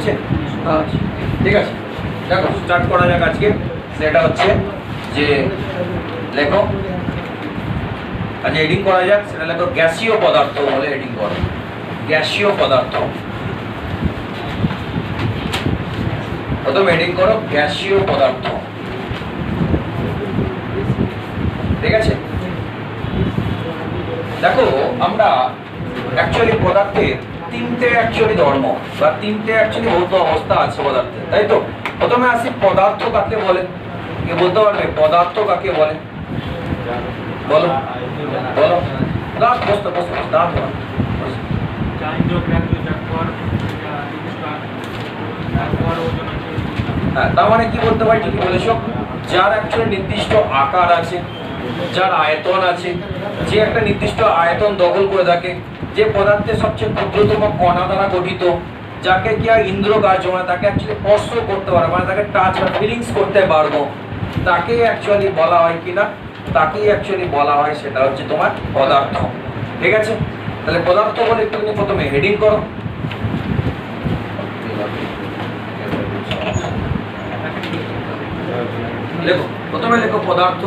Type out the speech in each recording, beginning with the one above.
হচ্ছে? ঠিক আছে, দেখো স্টার্ট করা যাক আজকে। সেটা হচ্ছে যে লেখো, আচ্ছা হেডিং করা যাক। সেটা লেখো গ্যাসীয় পদার্থ বলে হেডিং করো। গ্যাসীয় পদার্থ, প্রথম হেডিং করো গ্যাসীয় পদার্থ। ঠিক আছে, দেখো আমরা অ্যাকচুয়ালি পদার্থের তিনটে অ্যাকচুয়ালি ধর্ম বা তিনটে অ্যাকচুয়ালি ভৌত অবস্থা আছে পদার্থের, তাই তো? প্রথমে আসি পদার্থ কাকে বলে, কে বলতে পারবে পদার্থ কাকে বলে? বলো বলো, দাঁত বসতে বসতে দাঁত বলো। হ্যাঁ, তার মানে কি বলতে পারি, ঠিকই বলেছো। যার অ্যাকচুয়ালি নির্দিষ্ট আকার আছে, যার আয়তন আছে, যে একটা নির্দিষ্ট আয়তন দখল করে থাকে, যে পদার্থের সবচেয়ে ক্ষুদ্রতম কণা দ্বারা গঠিত, যাকে কি আর ইন্দ্রকার্য মানে তাকে অ্যাকচুয়ালি স্পর্শ করতে পারবো, মানে তাকে টাচ বা ফিলিংস করতে পারবো, তাকেই অ্যাকচুয়ালি বলা হয় কিনা, তাকেই অ্যাকচুয়ালি বলা হয় সেটা হচ্ছে তোমার পদার্থ। ঠিক আছে, তাহলে পদার্থ বলে একটু প্রথমে হেডিং করো। লেখো, প্রথমে লেখো পদার্থ।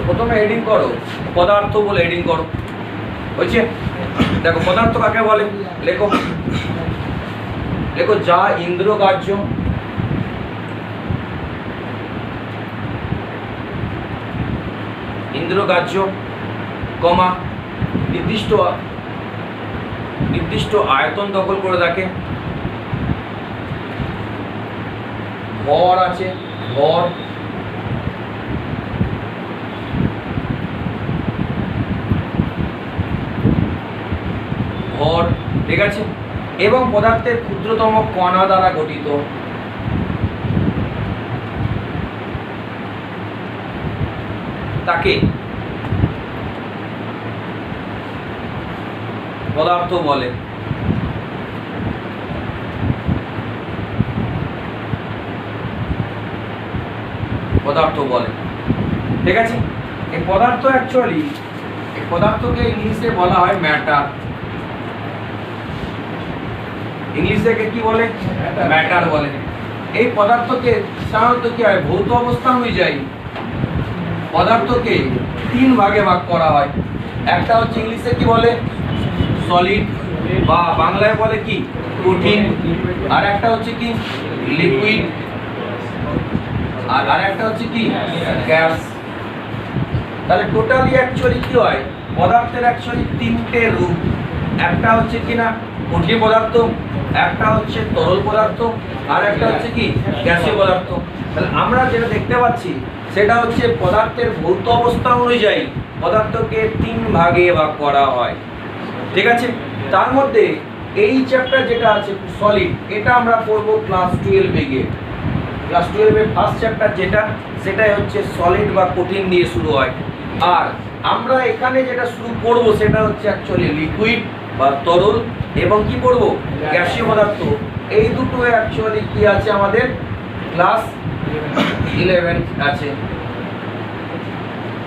প্রথমে হেডিং করো পদার্থ বলে হেডিং করো, বুঝছে? দেখো পদার্থ কাকে বলে, লেখো লেখো যা ইন্দ্রকার্য, ইন্দ্রকার্য কমা নির্দিষ্ট নির্দিষ্ট আয়তন দখল করে থাকে, ভর আছে, ভর ভর, ঠিক আছে, এবং পদার্থের ক্ষুদ্রতম কণা দ্বারা গঠিত। তাকে পদার্থ বলে। পদার্থ বলে, ঠিক আছে। এই পদার্থ অ্যাকচুয়ালি, এই পদার্থকে ইংলিশে বলা হয় ম্যাটার। ইংলিশে কি বলে? ম্যাটার বলে। এই পদার্থকে সাধারণত কি হয়, ভৌত অবস্থা অনুযায়ী পদার্থকে তিন ভাগে ভাগ করা হয়। একটা হচ্ছে ইংলিশে কি বলে সলিড, বা বাংলায় বলে কি কঠিন, আর একটা হচ্ছে কি লিকুইড, আর আরেকটা হচ্ছে কি গ্যাস। তাহলে টোটালি অ্যাকচুয়ালি কি হয়, পদার্থের অ্যাকচুয়ালি তিনটে রূপ। একটা হচ্ছে কি না কঠিন পদার্থ, একটা হচ্ছে তরল পদার্থ, আর একটা হচ্ছে কি গ্যাসীয় পদার্থ। তাহলে আমরা যেটা দেখতে পাচ্ছি সেটা হচ্ছে পদার্থের ভৌত অবস্থা অনুযায়ী পদার্থকে তিন ভাগে ভাগ করা হয়। ঠিক আছে, তার মধ্যে এই চ্যাপ্টার যেটা আছে সলিড, এটা আমরা পড়বো ক্লাস 12-এ গিয়ে। ক্লাস 12-এর ফার্স্ট চ্যাপ্টার যেটা, সেটাই হচ্ছে সলিড বা কঠিন দিয়ে শুরু হয়। আর আমরা এখানে যেটা শুরু করব সেটা হচ্ছে অ্যাকচুয়ালি লিকুইড বা তরল, এবং কি পড়ব গ্যাসীয় পদার্থ। এই দুটো অ্যাকচুয়ালি কি আছে আমাদের ক্লাস 11 আছে।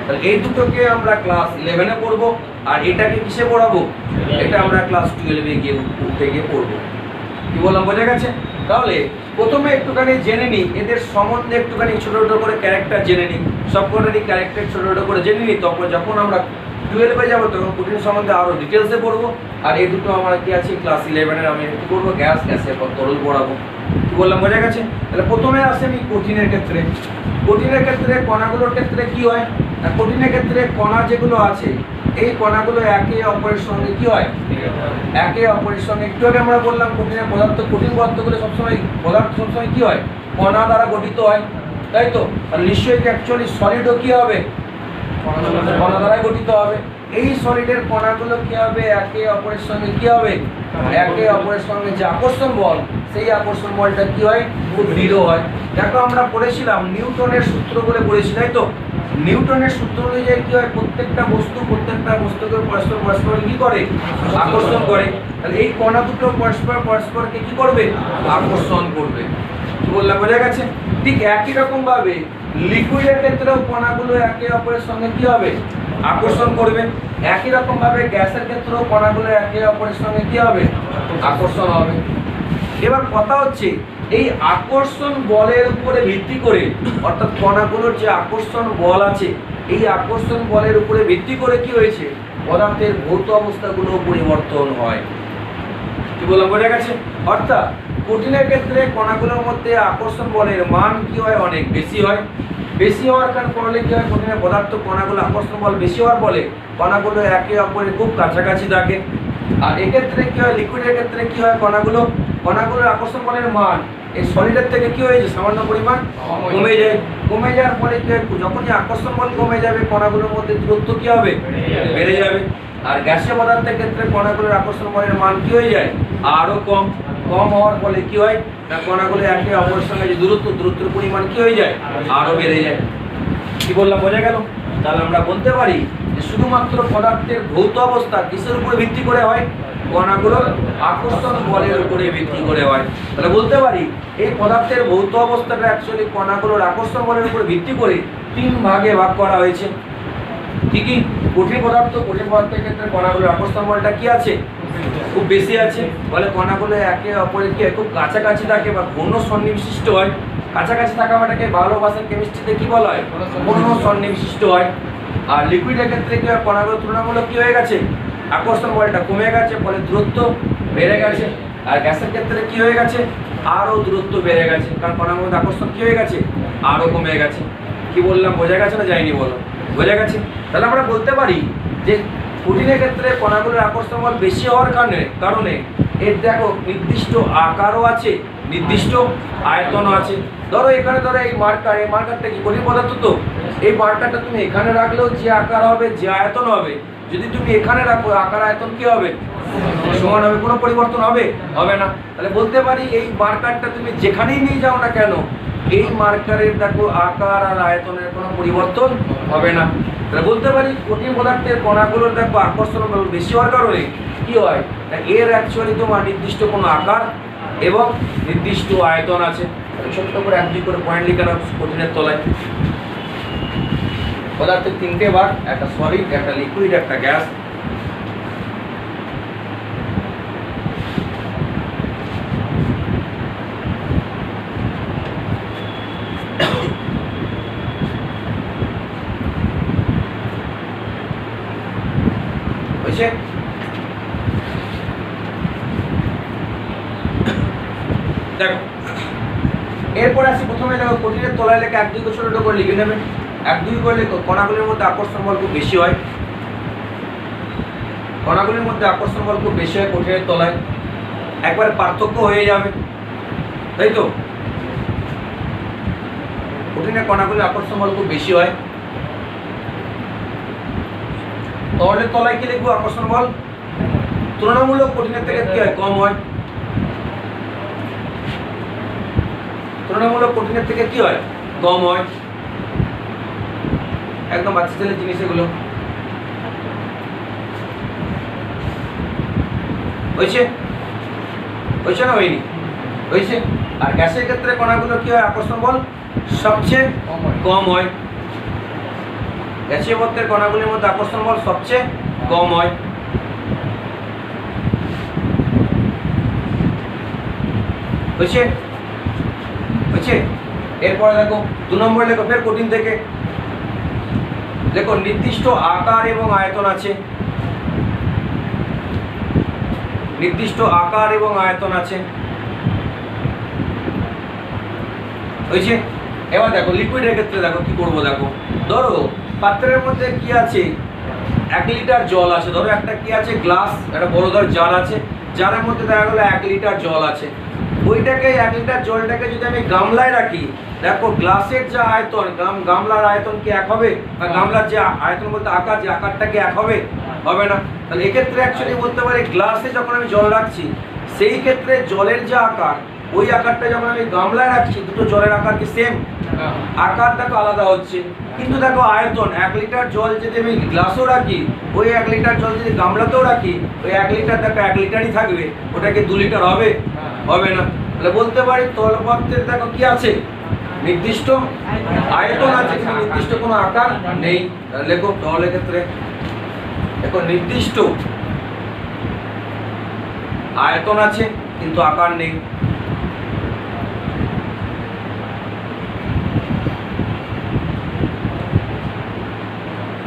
তাহলে এই দুটোকে আমরা ক্লাস 11-এ পড়বো, আর এটাকে কিসে পড়াবো, এটা আমরা ক্লাস 12-এ গিয়ে উঠতে গিয়ে পড়বো। কি বললাম, বোঝা গেছে? তাহলে প্রথমে একটুখানি জেনে নিই এদের সম্বন্ধে, একটুখানি ছোটো ছোটো করে ক্যারেক্টার জেনে নিই, সবকটারই ক্যারেক্টার ছোটো ছোটো করে জেনে নিই। তখন যখন আমরা 12-এ যাবো তখন কঠিন সম্বন্ধে আরও ডিটেলসে পড়বো। আর এই দুটো আমার কি আছে ক্লাস 11-এর আমি কী করবো, গ্যাসের তরল পড়াবো। কি বললাম, বোঝা গেছে? তাহলে প্রথমে আসে আমি কঠিনের ক্ষেত্রে। কঠিনের ক্ষেত্রে কণাগুলোর ক্ষেত্রে কি হয়, কঠিনের ক্ষেত্রে কণা যেগুলো আছে, এই কণাগুলো একে অপরের সঙ্গে কি হয়, একে অপরের সঙ্গে, একটু আগে আমরা বললাম কঠিনের পদার্থ, কঠিন পদার্থগুলো সবসময় পদার্থ সবসময় কি হয়, কণা দ্বারা গঠিত হয়, তাই তো? আর নিশ্চয়ই অ্যাকচুয়ালি সলিডও কি হবে, কণা দ্বারাই গঠিত হবে। এই সলিডের কণাগুলো কি হবে, একে অপরের সঙ্গে কি হবে, একে অপরের সঙ্গে যে আকর্ষণ বল, সেই আকর্ষণ বলটা কি হয়, খুব দৃঢ় হয়। দেখো আমরা পড়েছিলাম নিউটনের সূত্র বলে পড়েছি, তাই তো? নিউটনের সূত্র অনুযায়ী কি হয়, প্রত্যেকটা বস্তুকে পরস্পর কি করে, আকর্ষণ করে। তাহলে এই কণা দুটো পরস্পরকে কি করবে, আকর্ষণ করবে। কি বললাম, বোঝা গেছে? ঠিক একই রকম ভাবে লিকুইডের ক্ষেত্রেও কণাগুলো একে অপরের সঙ্গে কি হবে, আকর্ষণ করবে। একই রকম ভাবে গ্যাসের ক্ষেত্রেও কণাগুলো একে অপরের সঙ্গে কি হবে? আকর্ষণ হবে। এবার কথা হচ্ছে এই আকর্ষণ বলের উপরে ভিত্তি করে, অর্থাৎ কণাগুলোর যে আকর্ষণ বল আছে, এই আকর্ষণ বলের উপরে ভিত্তি করে কি হয়েছে? পদার্থের ভৌত অবস্থাগুলো পরিবর্তন হয়। কি বললাম, বোঝা গেছে? অর্থাৎ কঠিনের ক্ষেত্রে কণাগুলোর মধ্যে আকর্ষণ বলের মান কি হয়? অনেক বেশি হয়। বেশি হওয়ার কারণ করলে কি হয়? কঠিনের পদার্থ কণাগুলো আকর্ষণ বল বেশি হওয়ার ফলে কণাগুলো একে অপরের খুব কাছাকাছি থাকে। আর এক্ষেত্রে কি হয়? লিকুইডের ক্ষেত্রে কি হয়? কণাগুলোর আকর্ষণ বলের মান এই সলিডের থেকে কি হয়েছে? সামান্য পরিমাণ কমে যায়। কমে যাওয়ার ফলে কি হয়? যখনই আকর্ষণ বল কমে যাবে কণাগুলোর মধ্যে দূরত্ব কি হবে? বেড়ে যাবে। আর গ্যাসীয় পদার্থের ক্ষেত্রে কণাগুলোর আকর্ষণ বলের মান কি হয়ে যায়? আরো কম হওয়ার ফলে কি হয় না, কণাগুলো একে অপরের সঙ্গে যে দূরত্বের পরিমাণ কি হয়ে যায়? আরো বেড়ে যায়। কি বললাম, বোঝা গেল? তাহলে আমরা বলতে পারি যে শুধুমাত্র পদার্থের ভৌত অবস্থা কিসের উপরে ভিত্তি করে হয়? কণাগুলোর আকর্ষণ বলের উপরে ভিত্তি করে হয়। তাহলে বলতে পারি এই পদার্থের ভৌত অবস্থাটা অ্যাকচুয়ালি কণাগুলোর আকর্ষণ বলের উপরে ভিত্তি করে 3 ভাগে ভাগ করা হয়েছে। ঠিকই, কঠিন পদার্থের ক্ষেত্রে কণাগুলোর আকর্ষণ বলটা কি আছে? খুব বেশি আছে। বলে কণাগুলো একে অপরের কি খুব কাছাকাছি থাকে বা ঘন সন্নিবিষ্ট হয়। কাছাকাছি থাকাটাকে ভালোবাসার কেমিস্ট্রিতে কি বলা হয়? ঘন সন্নিবিষ্ট হয়। আর লিকুইডের ক্ষেত্রে কি হয়? কণাগুলো তুলনামূলক কি হয়ে গেছে? আকর্ষণ বলটা কমে গেছে, ফলে দূরত্ব বেড়ে গেছে। আর গ্যাসের ক্ষেত্রে কি হয়ে গেছে? আরও দূরত্ব বেড়ে গেছে, কারণ কণার মধ্যে আকর্ষণ কি হয়ে গেছে? আরও কমে গেছে। কি বললাম, বোঝা গেছে না যায়নি? বলো, বোঝা গেছে? তাহলে আমরা বলতে পারি যে কঠিনের ক্ষেত্রে কণাগুলোর আকর্ষণ বল বেশি হওয়ার কারণে এর দেখো নির্দিষ্ট আকারও আছে, নির্দিষ্ট আয়তনও আছে। ধরো এই মার্কারটা কি কঠিন পদার্থ? তো এই মার্কারটা তুমি এখানে রাখলেও যে আকার হবে, যে আয়তন হবে, যদি তুমি এখানে রাখো আকার আয়তন কি হবে? সমান হবে। কোনো পরিবর্তন হবে না। তাহলে বলতে পারি এই মার্কারটা তুমি যেখানেই নিয়ে যাও না কেন, এই মার্কারের দেখো আকার আর আয়তনের কোনো পরিবর্তন হবে না। তাহলে বলতে পারি কঠিন পদার্থের কণাগুলোর দেখো আকর্ষণ বল বেশি হওয়ার কারণে কি হয়? এর অ্যাকচুয়ালি তোমার নির্দিষ্ট কোনো আকার এবং নির্দিষ্ট আয়তন আছে। ছোট্ট করে 1-2 করে পয়েন্ট লিখে রাখো কঠিনের তলায়। পদার্থের 3টে ভাগ, একটা সলিড, একটা লিকুইড, একটা গ্যাস। হয়েছে? দেখো এরপরে আসি, প্রথমে দেখো কঠিনের তলায় লেখা 1-2 করে ছোট করে লিখে নেবে। 1-2 করে লেখো কণাগুলির মধ্যে আকর্ষণ বল খুব বেশি হয়। কণাগুলির মধ্যে আকর্ষণ বল খুব বেশি হয় কঠিনের তলায়, একবার পার্থক্য হয়ে যাবে, তাই তো? কঠিনের কণাগুলির আকর্ষণ বল খুব বেশি হয়। তরলের তলায় কি লিখবো? আকর্ষণ বল তুলনামূলক কঠিনের থেকে কি হয়? কম হয়। তুলনামূলক কঠিনের থেকে কি হয়? কম হয়। একদম বাচ্চা ছেলে জিনিস এগুলো। হয়েছে না হয়নি? হয়েছে। আর গ্যাসের ক্ষেত্রে কণাগুলো কি হয়? আকর্ষণ বল সবচেয়ে কম হয়। গ্যাসীয় পদার্থের কণাগুলির মধ্যে আকর্ষণ বল সবচেয়ে কম হয়। হয়েছে। এরপরে দেখো 2 নম্বর লেখো ফের কঠিন থেকে দেখো নির্দিষ্ট আকার এবং আয়তন আছে। নির্দিষ্ট আকার এবং আয়তন আছে। হয়েছে। এবার দেখো লিকুইডের ক্ষেত্রে দেখো কি করবো। দেখো ধরো পাত্রের মধ্যে কি আছে? 1 লিটার জল আছে। ধরো একটা কি আছে? গ্লাস, একটা বড় ধর জার আছে, জারের মধ্যে দেখা গেলো 1 লিটার জল আছে। ওইটাকে 1 লিটার জলটাকে যদি আমি গামলায় রাখি, দেখো গ্লাসের যে আয়তন, গামলার আয়তন কি এক হবে? বা গামলার যে আয়তন বলতে আকার, যে আকারটা কি এক হবে? হবে না। তাহলে এক্ষেত্রে অ্যাকচুয়ালি বলতে পারি গ্লাসে যখন আমি জল রাখছি, সেই ক্ষেত্রে জলের যে আকার, ওই আকারটা যখন আমি গামলায় রাখছি, দুটো জলের আকার কি সেম? আকার দেখো আলাদা হচ্ছে, কিন্তু দেখো আয়তন 1 লিটার জল যদি আমি গ্লাসেও রাখি, ওই 1 লিটার জল যদি গামলাতেও রাখি, ওই 1 লিটার দেখো 1 লিটারই থাকবে। ওটাকে 2 লিটার হবে? হবে না। তাহলে বলতে পারি তলপত্রের দেখো কি আছে? নির্দিষ্ট আয়তন আছে কিন্তু নির্দিষ্ট কোনো আকার নেই। লেখো তাহলে ক্ষেত্রে দেখো নির্দিষ্ট আয়তন আছে কিন্তু আকার নেই।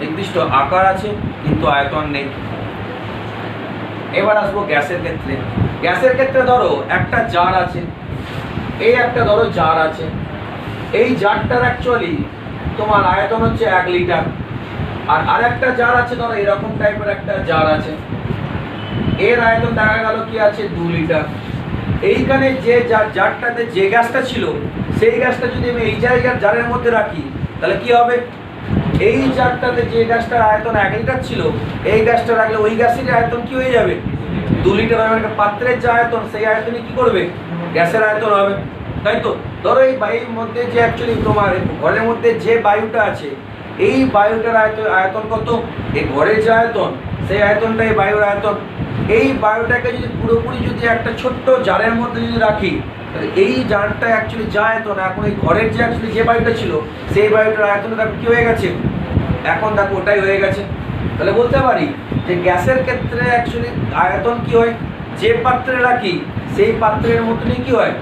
নির্দিষ্ট আকার আছে কিন্তু আয়তন নেই। এবার আসবো গ্যাসের ক্ষেত্রে। গ্যাসের ক্ষেত্রে ধরো একটা জার আছে, এই একটা ধরো জার আছে, এই জারটার অ্যাকচুয়ালি তোমার আয়তন হচ্ছে 1 লিটার, আর আরেকটা জার আছে ধরো এরকম টাইপের একটা জার আছে, এর আয়তন দেখা গেল কি আছে 2 লিটার। এইখানে যে জারটাতে যে গ্যাসটা ছিল সেই গ্যাসটা যদি আমি এই জায়গার জারের মধ্যে রাখি তাহলে কি হবে, এই জারটাতে যে গ্যাসটার আয়তন 1 লিটার ছিল এই গ্যাসটা রাখলে ওই গ্যাসের আয়তন কি হয়ে যাবে 2 লিটার হবে। মানে পাত্রের যে আয়তন সেই আয়তনে কি করবে গ্যাসের আয়তন হবে, তাই তো। ধরো এই বায়ুর মধ্যে যে অ্যাকচুয়ালি তোমার ঘরের মধ্যে যে বায়ুটা আছে এই বায়ুটার আয়তন কত, এই ঘরের যে আয়তন সেই আয়তনটা এই বায়ুর আয়তন। এই বায়ুটাকে যদি পুরোপুরি যদি একটা ছোট্ট জারের মধ্যে যদি রাখি তাহলে এই জারটা অ্যাকচুয়ালি যা আয়তন, এখন এই ঘরের যে অ্যাকচুয়ালি যে বায়ুটা ছিল সেই বায়ুটার আয়তনটা দেখো কী হয়ে গেছে, এখন দেখো ওটাই হয়ে গেছে। তাহলে বলতে পারি যে গ্যাসের ক্ষেত্রে অ্যাকচুয়ালি আয়তন কি হয়, যে পাত্রে রাখি সেই পাত্রের মতনই কি হয়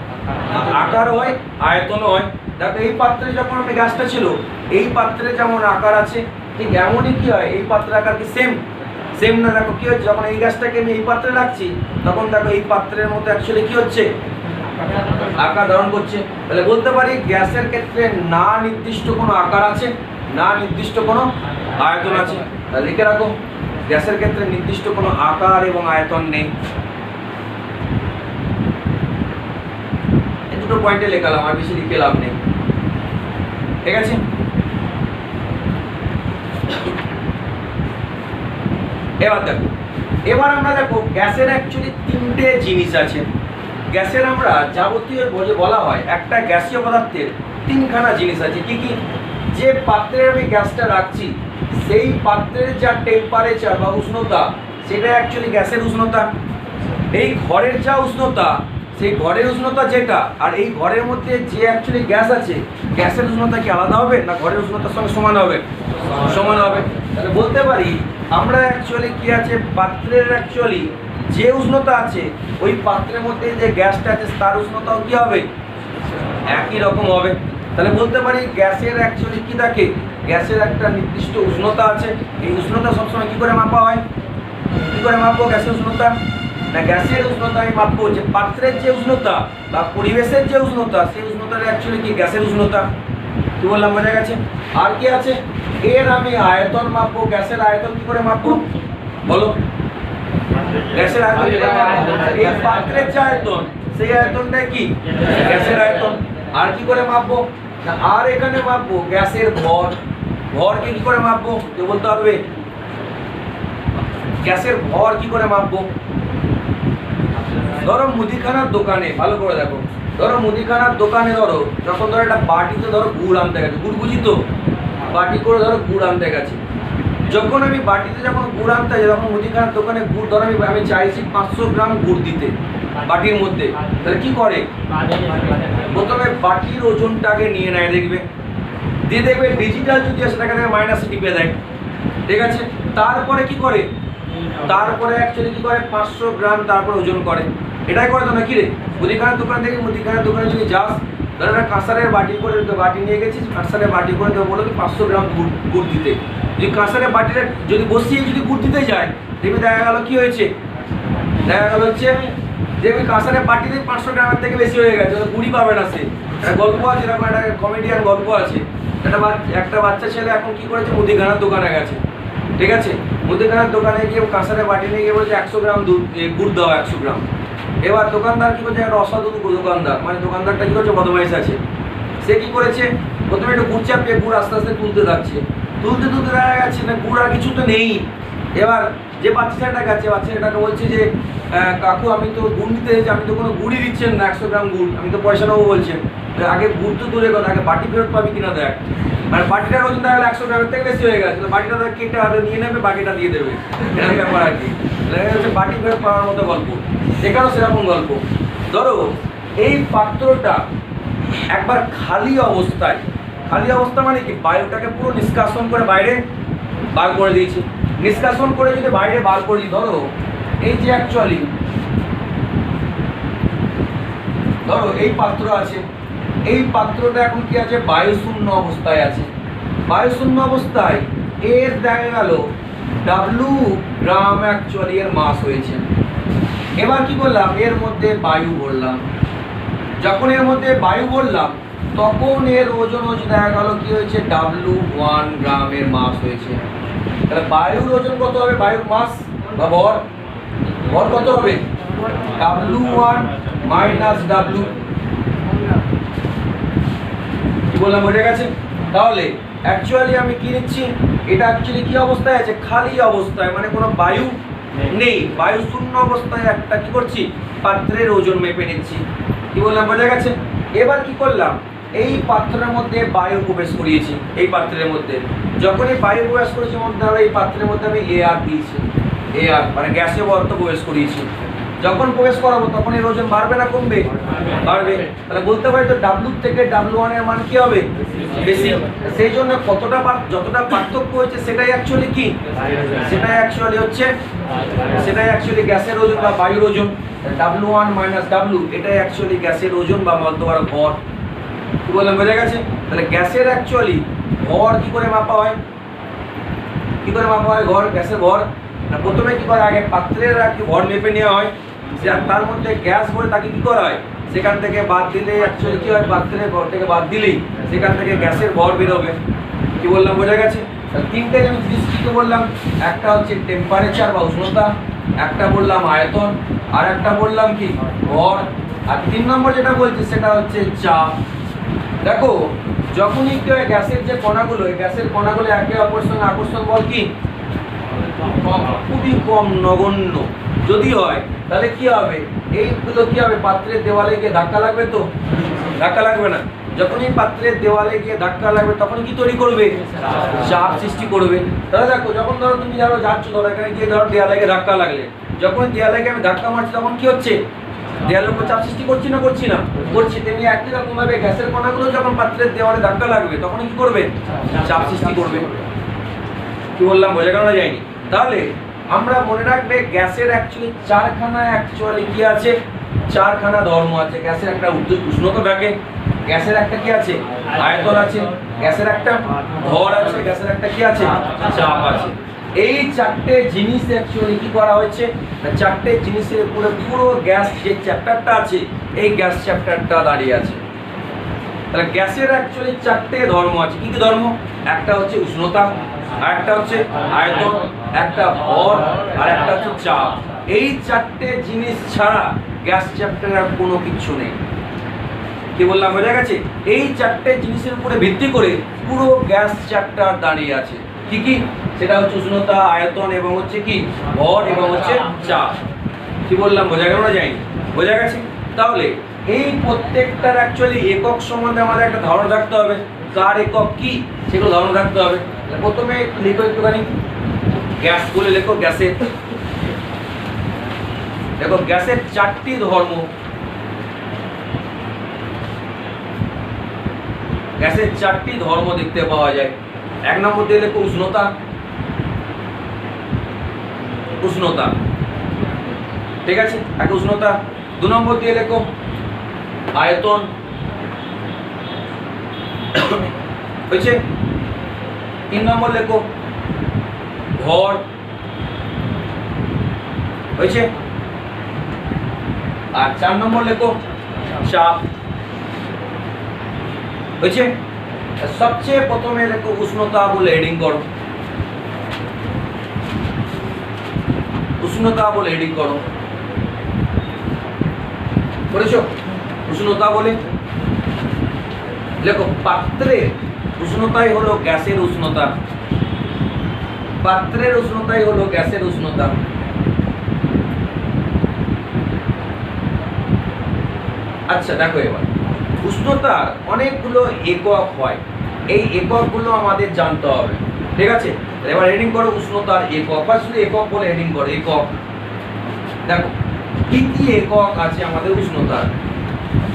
আকার হয়, আয়তনও হয়। দেখো এই পাত্রে যখন আমি গ্যাসটা ছিল এই পাত্রে যেমন আকার আছে ঠিক এমনই কি হয় এই পাত্রের আকার কি সেম না। দেখো কি হচ্ছে, যখন এই গ্যাসটাকে আমি এই পাত্রে রাখছি তখন দেখো এই পাত্রের মধ্যে অ্যাকচুয়ালি কি হচ্ছে আকার ধারণ করছে। তাহলে বলতে পারি গ্যাসের ক্ষেত্রে না নির্দিষ্ট কোনো আকার আছে না নির্দিষ্ট কোনো আয়তন আছে। তাহলে লিখে রাখো গ্যাসের ক্ষেত্রে নির্দিষ্ট কোনো আকার এবং আয়তন নেই। এই দুটো পয়েন্টে লেখালাম, আর বেশি লিখে লাভ নেই, ঠিক আছে। এবার আমরা দেখো গ্যাসের অ্যাকচুয়ালি 3টে জিনিস আছে। গ্যাসের আমরা যাবতীয় বলা হয় একটা গ্যাসীয় পদার্থের 3খানা জিনিস আছে। কি কি, যে পাত্রে আমি গ্যাসটা রাখছি সেই পাত্রের যা টেম্পারেচার বা উষ্ণতা সেটা অ্যাকচুয়ালি গ্যাসের উষ্ণতা। এই ঘরের যা উষ্ণতা সেই ঘরের উষ্ণতা যেটা, আর এই ঘরের মধ্যে যে অ্যাকচুয়ালি গ্যাস আছে গ্যাসের উষ্ণতা কি আলাদা হবে না ঘরের উষ্ণতার সঙ্গে সমান হবে, সমান হবে। তাহলে বলতে পারি আমরা অ্যাকচুয়ালি কি আছে পাত্রের অ্যাকচুয়ালি যে উষ্ণতা আছে ওই পাত্রের মধ্যে যে গ্যাসটা আছে তার উষ্ণতাও কি হবে একই রকম হবে। তাহলে বলতে পারি গ্যাসের অ্যাকচুয়ালি কি থাকে, গ্যাসের একটা নির্দিষ্ট উষ্ণতা আছে। এই উষ্ণতা সবসময় কি করে মাপা হয়, কি করে মাপবো গ্যাসের উষ্ণতা না, গ্যাসের উষ্ণতা আমি মাপবো যে পাত্রের যে উষ্ণতা বা পরিবেশের যে উষ্ণতা সেই উষ্ণতাটা অ্যাকচুয়ালি কি গ্যাসের উষ্ণতা। কি বললাম বোঝা গেছে। আর কি আছে, এর আমি আয়তন মাপবো, গ্যাসের আয়তন কি করে মাপবো বলো, গ্যাসের আয়তন এই পাত্রের যে আয়তন সেই আয়তনটা কি গ্যাসের আয়তন। আর কি করে মাপবো না, আর এখানে মাপবো গ্যাসের ভর, ভরকে কি করে মাপবো কেউ বলতে পারবে, গ্যাসের ভর কি করে মাপবো। ধরো মুদিখানার দোকানে, ভালো করে দেখো, ধরো মুদিখানার দোকানে ধরো যখন ধরো একটা বাটিতে ধরো গুড় আনতে গেছে, গুড় বুঝি তো, বাটি করে ধরো গুড় আনতে গেছে, যখন আমি বাটিতে যখন গুড় আনতে যাই তখন মুদিখানার দোকানে গুড় ধরো আমি চাইছি 500 গ্রাম গুড় দিতে বাটির মধ্যে, তাহলে কি করে প্রথমে বাটির ওজনটাকে নিয়ে নেয়, দেখবে দিয়ে দেখবে ডিজিটাল যদি আসে সেটাকে মাইনাসে টিপে দেয়, ঠিক আছে। তারপরে কি করে, তারপরে অ্যাকচুয়ালি কি করে 500 গ্রাম তারপরে ওজন করে, এটাই করে তো না কি রে। মুদিখানার দোকান থেকে মুদিখানার দোকানে যদি যাস ধরো একটা কাঁসারের বাটি করে বাটি নিয়ে গেছিস, কাঁসারের বাটি করে দেবো বলো কি 500 গ্রাম গুড় দিতে, যদি কাঁসারের বাটিটা যদি বসিয়ে যদি গুড় দিতে যায় দেখবি দেখা গেল কি হয়েছে, দেখা গেল হচ্ছে দেখবি কাঁসারের বাটিতে 500 গ্রামের থেকে বেশি হয়ে গেছে, গুড়ি পাবে না সে। একটা গল্প আছে, এরকম একটা কমেডিয়ান গল্প আছে, একটা বাচ্চা ছেলে এখন কি করেছে মুদিখানার দোকানে গেছে, ঠিক আছে। মুদিখানার দোকানে গিয়ে কাঁসারের বাটি নিয়ে গিয়ে বলছে 100 গ্রাম গুড় দাও 100 গ্রাম। এবার দোকানদার কি করছে, একটা অসাধু দোকানদার, মানে দোকানদারটা কি করছে বদমাইশ আছে, সে কি করেছে প্রথমে একটু গুড় চাপিয়ে গুড় আস্তে আস্তে তুলতে থাকছে, তুলতে দেখা যাচ্ছে না গুড় আর কিছু তো নেই। এবার যে বাচ্চাটা গেছে বাচ্চাটাকে বলছে যে কাকু আমি তো গুড় নিতে এসেছি, আমি তো কোনো গুড়ই দিচ্ছেন না 100 গ্রাম গুড়, আমি তো পয়সা নেবো বলছেন, আগে গুড় তো তুলে কথা, আগে বাটি ফেরত পাবি কিনা দেখ। মানে বাটিটার ওজন দেখা গেলো 100 গ্রামের থেকে বেশি হয়ে গেছে, বাটিটা কেটে হাতে নিয়ে নেবে বাকিটা দিয়ে দেবে, এরকম ব্যাপার আর কি। দেখা যাচ্ছে বাটি ফেরত পাওয়ার মতো গল্প, এখানেও সেরকম গল্প। ধরো এই পাত্রটা একবার খালি অবস্থা মানে কি, বায়ুটাকে পুরো নিষ্কাশন করে বাইরে বার করে দিয়েছি। নিষ্কাশন করে যদি বাইরে বার করে দিই, ধরো এই যে অ্যাকচুয়ালি ধরো এই পাত্র আছে, এই পাত্রটা এখন কি আছে, বায়ুশূন্য অবস্থায় আছে। বায়ুশূন্য অবস্থায় এর দেখা গেল ডাব্লু গ্রাম অ্যাকচুয়ালি এর মাস হয়েছে। এবার কি করলাম, এর মধ্যে বায়ু ভরলাম। যখন এর মধ্যে বায়ু ভরলাম তখন এর ওজন দেখা গেল কি হয়েছে, W1 গ্রামের মাস হয়েছে। তাহলে বায়ুর ওজন কত হবে, বায়ুর মাস বা ভর কত হবে, W1 মাইনাস W। কি বললাম, বোঝা গেছে? তাহলে অ্যাকচুয়ালি আমি কি নিচ্ছি, এটা অ্যাকচুয়ালি কি অবস্থায় আছে, খালি অবস্থায়, মানে কোনো বায়ু নেই। বায়ু শূন্য অবস্থায় একটা কি করছি, পাত্রের ওজন মেপে নিচ্ছি। কি বললাম, বোঝা গেছে? এবার কি করলাম, এই পাত্রের মধ্যে বায়ু প্রবেশ করিয়েছি। এই পাত্রের মধ্যে যখন এই বায়ু প্রবেশ করেছি, ধরো এই পাত্রের মধ্যে আমি এয়ার দিয়েছি, এয়ার মানে গ্যাসীয় পদার্থ প্রবেশ করিয়েছি। যখন প্রবেশ করাবো তখন এর ওজন বাড়বে না কমবে, বাড়বে। তাহলে বলতে পারি তো W থেকে W1 এর মান কি হবে, বেশি। সেই জন্য যতটা পার্থক্য হয়েছে সেটাই অ্যাকচুয়ালি কি, সেটাই অ্যাকচুয়ালি গ্যাসের ওজন বা বায়ুর ওজন। W1 মাইনাস W, এটাই অ্যাকচুয়ালি গ্যাসের ওজন বা বলতে পারো ভর। কি বললাম, বোঝা গেছে? তাহলে গ্যাসের অ্যাকচুয়ালি ভর কি করে মাপা হয়, গ্যাসের ভর না, প্রথমে কি করে, আগে পাত্রের ভর মেপে নেওয়া হয়, তার মধ্যে গ্যাস ভরে তাকে কি করা হয়, সেখান থেকে বাদ দিলে অ্যাকচুয়ালি কি হয়, পাত্রের ভর থেকে বাদ দিলেই সেখান থেকে গ্যাসের ভর বেরোবে। কি বললাম, বোঝা গেছে? তিনটে আমি জিনিস কি বললাম, একটা হচ্ছে টেম্পারেচার বা উষ্ণতা, একটা বললাম আয়তন, আর একটা বললাম কি ভর, আর 3 নম্বর যেটা বলছি সেটা হচ্ছে চাপ। দেখো যখনই কি হয়, গ্যাসের যে কণাগুলো, এই গ্যাসের কণাগুলো একে অপরের সঙ্গে আকর্ষণ বল কি খুবই কম, নগণ্য যদি হয়, তাহলে কি হবে, এইগুলো কি হবে, পাত্রের দেওয়ালে গিয়ে ধাক্কা লাগবে, তো ধাক্কা লাগবে না। যখনই পাত্রের দেওয়ালে গিয়ে ধাক্কা লাগবে তখন কি তৈরি করবে, চাপ সৃষ্টি করবে। তাহলে দেখো, যখন ধরো তুমি যাচ্ছ, ধরো এখানে গিয়ে ধরো দেওয়ালে গিয়ে ধাক্কা লাগলে, যখন দেওয়ালে গিয়ে আমি ধাক্কা মারছি তখন কি হচ্ছে, দেওয়ালের উপর চাপ সৃষ্টি করছি না করছি? তেমনি একই রকম ভাবে গ্যাসের কণাগুলো যখন পাত্রের দেওয়ালে ধাক্কা লাগবে তখন কি করবে, চাপ সৃষ্টি করবে। কি বললাম, বোঝা গেল না যায়নি? তাহলে আমরা মনে রাখবে, গ্যাসের অ্যাকচুয়ালি চারখানা ধর্ম আছে। গ্যাসের একটা উষ্ণতা থাকে, গ্যাসের একটা কি আছে, আয়তন আছে, গ্যাসের একটা ভর আছে, গ্যাসের একটা কি আছে, চাপ আছে। এই চারটে জিনিস অ্যাকচুয়ালি কি করা হয়েছে, চারটে জিনিসের উপরে পুরো গ্যাস যে চ্যাপ্টারটা আছে, এই গ্যাস চ্যাপ্টারটা দাঁড়িয়ে আছে। তাহলে গ্যাসের অ্যাকচুয়ালি চারটে ধর্ম আছে। কি কি ধর্ম? একটা হচ্ছে উষ্ণতা, আর একটা হচ্ছে আয়তন, একটা ভর, আর একটা হচ্ছে চাপ। এই চারটে জিনিস ছাড়া গ্যাস চ্যাপ্টারে আর কোনো কিছু নেই। কি বললাম, বোঝা গেছে? এই চারটে জিনিসের উপরে ভিত্তি করে পুরো গ্যাস চ্যাপ্টার দাঁড়িয়ে আছে। কি কি? সেটা হচ্ছে উষ্ণতা, আয়তন এবং হচ্ছে কি ভর এবং হচ্ছে চাপ। কি বললাম, বোঝা গেল না যায়নি? বোঝা গেছে? তাহলে এই প্রত্যেকটার অ্যাকচুয়ালি একক সম্বন্ধে আমাদের একটা ধারণা রাখতে হবে, কার একক কি সেগুলো ধারণা রাখতে হবে। প্রথমে লিখো একটুখানি, গ্যাস বলে লেখো। গ্যাসের চারটি ধর্ম। গ্যাসের চারটি ধর্ম দেখতে পাওয়া যায়। 1 নম্বর দিয়ে লেখো উষ্ণতা, ঠিক আছে, একটা উষ্ণতা। 2 নম্বর দিয়ে লেখো আয়তন, হয়েছে। 3 নম্বর লেখো ভর, হয়েছে। আর 4 নম্বর লেখো চাপ, হয়েছে। সবচেয়ে প্রথমে লেখো উষ্ণতা বলে হেডিং করো, করেছো? উষ্ণতা বলে লেখো। পাত্রের উষ্ণতাই হলো গ্যাসের উষ্ণতা, আচ্ছা দেখো, এবার উষ্ণতার অনেকগুলো একক হয়, এই এককগুলো আমাদের জানতে হবে, ঠিক আছে? এবার হেডিং করো উষ্ণতার একক, বা শুধু একক বলে হেডিং করো, একক। দেখো কি কি একক আছে আমাদের উষ্ণতার,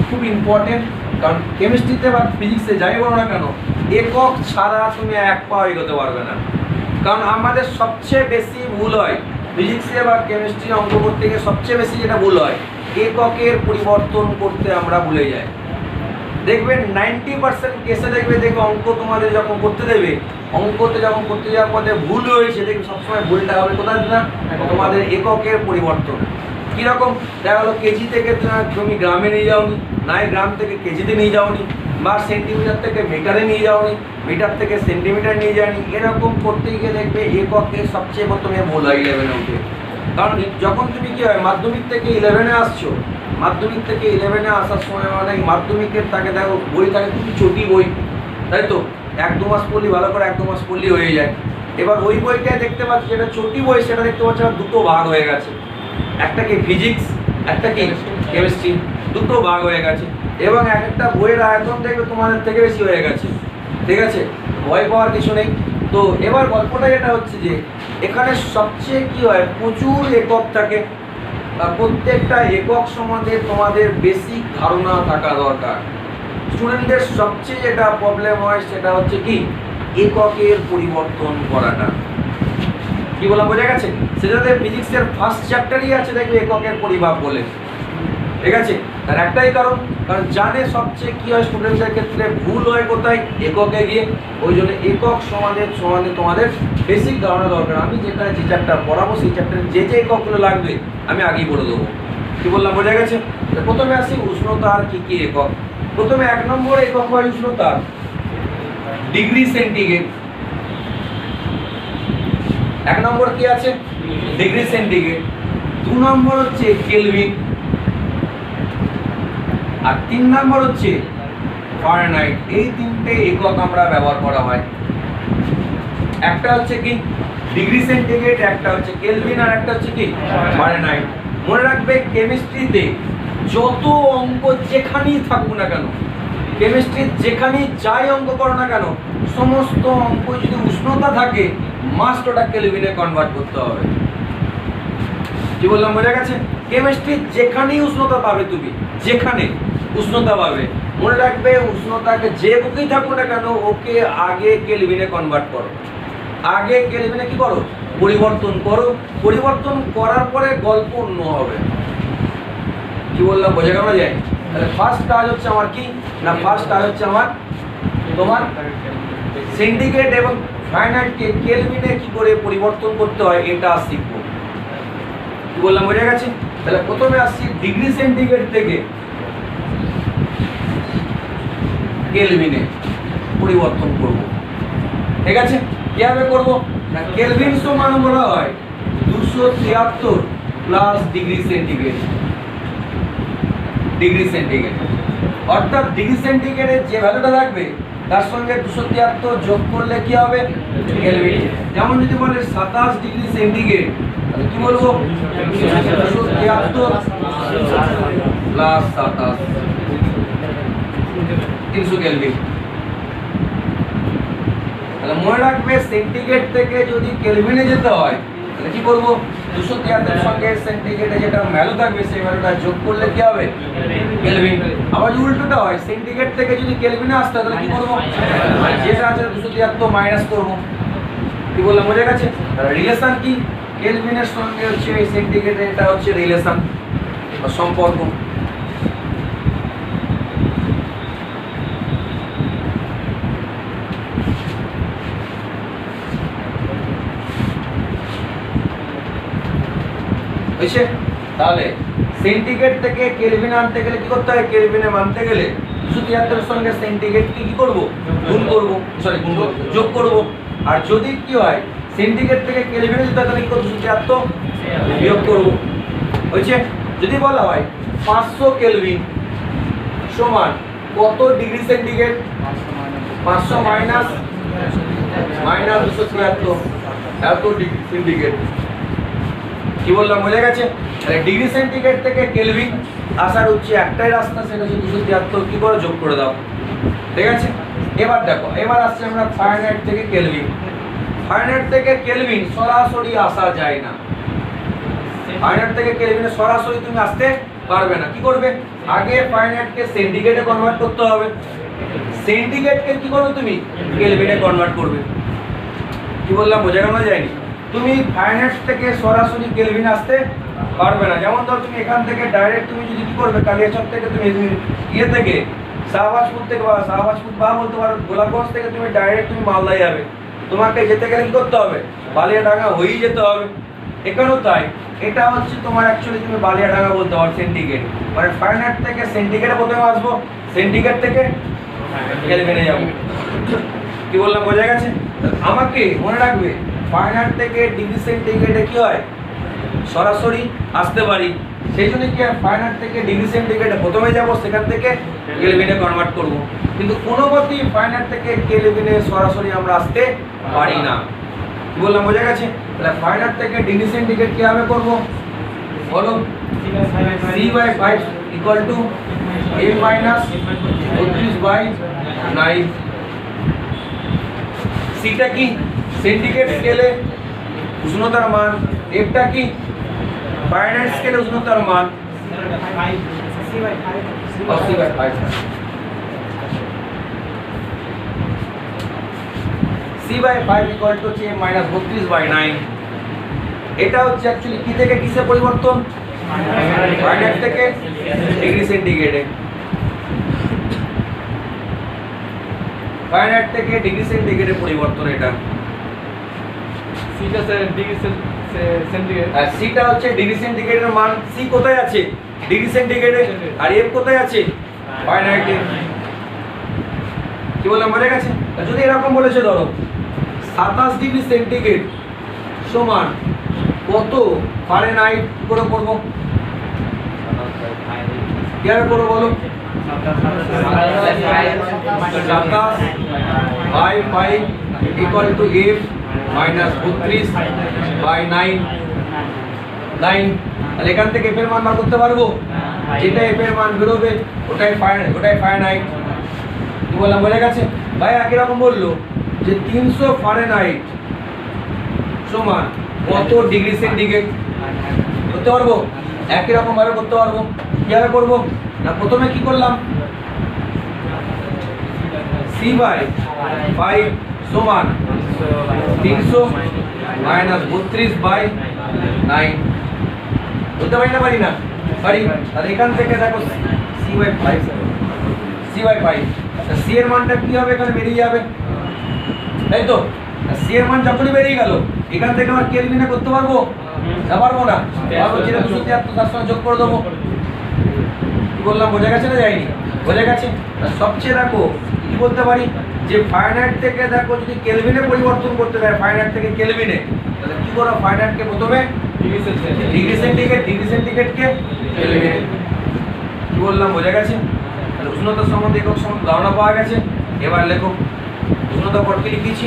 খুব ইম্পর্টেন্ট। কারণ কেমিস্ট্রিতে বা ফিজিক্সে যাই বলো না কেন, একক ছাড়া তুমি এক পাও এগোতে পারবে না। কারণ আমাদের সবচেয়ে বেশি ভুল হয় ফিজিক্সে বা কেমিস্ট্রি অঙ্ক করতে গিয়ে, সবচেয়ে বেশি যেটা ভুল হয়, এককের পরিবর্তন করতে আমরা ভুলে যাই। দেখবেন 90% কেসে দেখবে অঙ্ক তোমাদের যখন করতে দেবে, অঙ্কতে যখন করতে যাওয়ার পথে ভুল হয়েছে, দেখবে সবসময় ভুলটা হবে কোথায় না, তোমাদের এককের পরিবর্তন। কীরকম দেখা গেলো কেজি থেকে তুমি গ্রামে নিয়ে যাওনি, নাই গ্রাম থেকে কেজিতে নিয়ে যাওনি, বা সেন্টিমিটার থেকে মিটারে নিয়ে যাওনি, মিটার থেকে সেন্টিমিটার নিয়ে যাওনি, এরকম করতে গিয়ে দেখবে এককের সবচেয়ে প্রথমে ভুল হয় 11-এ উঠে। কারণ যখন তুমি কী হয় মাধ্যমিক থেকে 11-এ আসছো, মাধ্যমিক থেকে 11-এ আসার সময় মানে মাধ্যমিকের তাকে দেখো বই থাকে খুবই ছোটি বই, তাই তো 1-2 মাস পড়লি ভালো করে, 1-2 মাস পড়লি হয়ে যায়। এবার ওই বইটায় দেখতে পাচ্ছি যেটা ছোটি বই, সেটা দেখতে পাচ্ছি আমার দুটো ভাগ হয়ে গেছে, একটা কি ফিজিক্স, একটা কি কেমিস্ট্রি, দুটো ভাগ হয়ে গেছে। এবং এক একটা বইয়ের আয়তন দেখবে তোমাদের থেকে বেশি হয়ে গেছে, ঠিক আছে, ভয় পাওয়ার কিছু নেই। তো এবার গল্পটা যেটা হচ্ছে যে এখানে সবচেয়ে কি হয়, প্রচুর একক থাকে, প্রত্যেকটা একক সম্বন্ধে তোমাদের বেসিক ধারণা থাকা দরকার। স্টুডেন্টদের সবচেয়ে যেটা প্রবলেম হয় সেটা হচ্ছে কি, এককের পরিবর্তন করাটা। কি বলা বোঝা গেছে? সেটাতে ফিজিক্সের ফার্স্ট চ্যাপ্টারই আছে দেখবে এককের পরিমাপ বলে, ঠিক আছে। তার একটাই কারণ জানে সবচেয়ে কি হয় স্টুডেন্টদের ক্ষেত্রে ভুল হয় কোথায়, এককে গিয়ে। ওই জন্য একক সমানের তোমাদের বেসিক ধারণা দরকার। আমি যেখানে যে চ্যাপ্টার পড়াবো সেই চ্যাপ্টারে যে যে এককগুলো লাগবে আমি আগেই বলে দেবো। কি বললাম বোঝা গেছে? প্রথমে আসি উষ্ণতার কি কি একক। প্রথমে 1 নম্বর একক হয় উষ্ণতার ডিগ্রি সেন্টিগ্রেড। 1 নম্বর কি আছে? Degree centigrade. 2 নম্বর হচ্ছে কেলভিন, আর 3 নম্বর হচ্ছে ফারেনহাইট। এই তিনটে একক আমরা ব্যবহার করা হয়। একটা হচ্ছে কি ডিগ্রি সেন্টিগ্রেড, একটা হচ্ছে কেলভিন, আর একটা হচ্ছে কি ফারেনহাইট। মনে রাখবে কেমিস্ট্রিতে যত অঙ্ক যেখানেই থাকুক না কেন, কেমিস্ট্রির যেখানেই যাই অঙ্ক করো না কেন, সমস্ত অঙ্ক যদি উষ্ণতা থাকে মাস্ট ওটা কেলভিনে কনভার্ট করতে হবে। কি বললাম বোঝা গেছে? কেমিস্ট্রির যেখানেই উষ্ণতা পাবে, তুমি যেখানে উষ্ণতা পাবে, মনে রাখবে উষ্ণতাকে যে বুকেই থাকুক না কেন ওকে আগে কেলভিনে কনভার্ট করো। আগে কেলভিনে কি করো? পরিবর্তন করো। পরিবর্তন করার পরে গল্প অন্য হবে। কি বললাম বোঝা গেল? যায়? তাহলে ফার্স্ট কাজ হচ্ছে আমার কি না, ফার্স্ট কাজ হচ্ছে আমার তোমার সেন্টিগ্রেড এবং ফারেনহাইটকে কেলভিনে কি করে পরিবর্তন করতে হয় এটা শিখবো। কি বললাম বোঝা গেছে? তাহলে প্রথমে আসছি ডিগ্রি সেন্টিগ্রেড থেকে কেলভিনে পরিবর্তন করব। ঠিক আছে? কিভাবে করব না, কেলভিন সমান বলা হয় 273 plus degree centigrade. Degree centigrade অর্থাৎ ডিগ্রি সেন্টিগ্রেডের যে ভ্যালুটা থাকবে তার সঙ্গে 273 যোগ করলে কি হবে? কেলভিন। যেমন যদি বলে 27 ডিগ্রি সেন্টিগ্রেড, তাহলে কি বলবো? 273 প্লাস 27 300 কেলভিন। তাহলে মনে রাখবে সেন্টিগ্রেড থেকে যদি কেলভিনে যেতে হয় তাহলে কি করব? 273 সঙ্গে সেন্টিগ্রেডে যেটা ভ্যালু থাকবে সেই ভ্যালুটা যোগ করলে কি হবে? কেলভিন। আবার উল্টোটা হয়, সেন্টিগ্রেড থেকে যদি কেলভিনে আসতে হয় তাহলে কি করব? যেটা আছে 273 মাইনাস করব। কি বললাম বোঝা গেছে? তাহলে রিলেশন কি? কেলভিনের সঙ্গে হচ্ছে এই সেন্টিগ্রেডের, এটা হচ্ছে রিলেশন বা সম্পর্ক। বুঝছে? তাহলে সেন্টিগ্রেড থেকে কেলভিন আনতে গেলে কি করতে হয়? কেলভিনে মানতে গেলে 273 সঙ্গে সেন্টিগ্রেডকে কি করব? গুণ করব, সরি গুণ করব, যোগ করব। আর যদি কি হয় সেন্টিগ্রেড থেকে কেলভিনে যেতে হয় তাহলে কি করব? 273 বিয়োগ করব। বুঝছে? যদি বলা হয় 500 কেলভিন সমান কত ডিগ্রি সেন্টিগ্রেড? 500 মাইনাস 273 এত ডিগ্রি সেন্টিগ্রেড। কি বললাম বোঝা গেছে? তাহলে ডিগ্রি সেন্টিগ্রেড থেকে কেলভিন আসার হচ্ছে একটাই রাস্তা, সেটা হচ্ছে 273 কি করে যোগ করে দাও। ঠিক আছে? এবার দেখো, এবার আসছে আমরা ফারেনহাইট থেকে কেলভিন। ফারেনহাইট থেকে কেলভিন সরাসরি আসা যায় না। ফারেনহাইট থেকে কেলভিনে সরাসরি তুমি আসতে পারবে না। কি করবে? আগে ফারেনহাইটকে সেন্টিগ্রেডে কনভার্ট করতে হবে, সেন্টিগ্রেডকে কি করবে তুমি? কেলভিনে কনভার্ট করবে। কি বললাম বোঝা গেল না যায়নি? তুমি ফারেনহাইট থেকে সরাসরি কেলভিনে আসতে পারবে না। যেমন ধর তুমি এখান থেকে ডাইরেক্ট তুমি যদি কি করবে, কালিয়াচক থেকে তুমি ইয়ে থেকে শাহবাজপুর থেকে বা শাহবাজপুর বা বলতে পারো গোলাপগঞ্জ থেকে তুমি ডাইরেক্ট তুমি মালদায় যাবে, তোমাকে যেতে গেলে কি করতে হবে? বালিয়াডাঙ্গা হয়েই যেতে হবে। এখানেও তাই, এটা হচ্ছে তোমার অ্যাকচুয়ালি তুমি বালিয়াডাঙ্গা বলতে পারো সেন্টিগ্রেড, মানে ফারেনহাইট থেকে সেন্টিগ্রেডে প্রথমে আসবো, সেন্টিগ্রেড থেকে কেলভিনে যাবো। কি বললাম বোঝা গেছে? আমাকে মনে রাখবে ফারেনহাইট থেকে ডিগ্রি সেন্টিগ্রেডে কি হয়? সরাসরি আসতে পারি। সেই জন্য কি ফারেনহাইট থেকে ডিগ্রি সেন্টিগ্রেডে প্রথমে যাব, সেখান থেকে কেলভিনে কনভার্ট করব। কিন্তু কোনো মতেই ফারেনহাইট থেকে কেলভিনে সরাসরি আমরা আসতে পারি না। কি বললাম বোঝা গেছে? তাহলে ফারেনহাইট থেকে ডিগ্রি সেন্টিগ্রেড কিভাবে করব বলো? C/5 equal to a minus 32/9। সিটা কি? সেন্টিগ্রেড স্কেলে উষ্ণতার মান। এফটা কি? ফারেনহাইট স্কেলে উষ্ণতার মান। C/5 ইকুয়াল টু হচ্ছে মাইনাস 32/9। এটা হচ্ছে অ্যাকচুয়ালি কি থেকে কিসে পরিবর্তন? ফারেনহাইট থেকে ডিগ্রি সেন্টিগ্রেডে। ফারেনহাইট থেকে ডিগ্রি সেন্টিগ্রেডে পরিবর্তন এটা। সিটা স্যার ডিগ্রি সেন্টিগ্রেড, আর সিটা হচ্ছে ডিগ্রি সেন্টিগ্রেডের মান। সি কোথায় আছে? ডিগ্রি সেন্টিগ্রেডে। আর এফ কোথায় আছে? ফারেনহাইটে। কি বললাম বোঝা গেছে? যদি এরকম বলেছে ধরো 27 ডিগ্রি সেন্টিগ্রেড সমান কত ফারেনহাইট করে করবো? কিভাবে করবো বলো? 27/5 ইকুয়াল টু এফ মাইনাস 32/9। তাহলে এখান থেকে এফ এর মান বার করতে পারবো? যেটা এফ এর মান বেরোবে ওটাই ফারেনহাইট। কি বললাম বোঝা গেছে? ভাই একই রকম বললো যে 300 ফারেনহাইট সমান কত ডিগ্রি সেন্টিগ্রেড করতে পারবো? একই রকম ভাবে করতে পারবো। কিভাবে করবো না, প্রথমে কি করলাম? C/5 সমান 300 মাইনাস 32/9। বলতে পারি না? পারি না? পারি। তাহলে এখান থেকে দেখো C/5 সি এর মানটা কি হবে? এখানে বেরিয়ে যাবে, তাই তো? সি এর মান যখনই বেরিয়ে গেল এখান থেকে আমার কেলভিনে করতে পারবো না? পারবো না? পারবো। যেটা 273 তার সঙ্গে যোগ করে দেবো। কি বললাম বোঝা গেছে না যায়নি? বোঝা গেছে? সবচেয়ে দেখো কি বলতে পারি যে ফারেনহাইট থেকে দেখো যদি কেলভিনে পরিবর্তন করতে দেয়, ফারেনহাইট থেকে কেলভিনে, তাহলে কি করো? ফারেনহাইটকে প্রথমে ডিগ্রি সেন্টিগ্রেডকে কেলভিনে। কি বললাম বোঝা গেছে? তাহলে উষ্ণতার সম্বন্ধে একক সম্বন্ধে ধারণা পাওয়া গেছে। এবার লেখো উষ্ণতা পটকে লিখেছি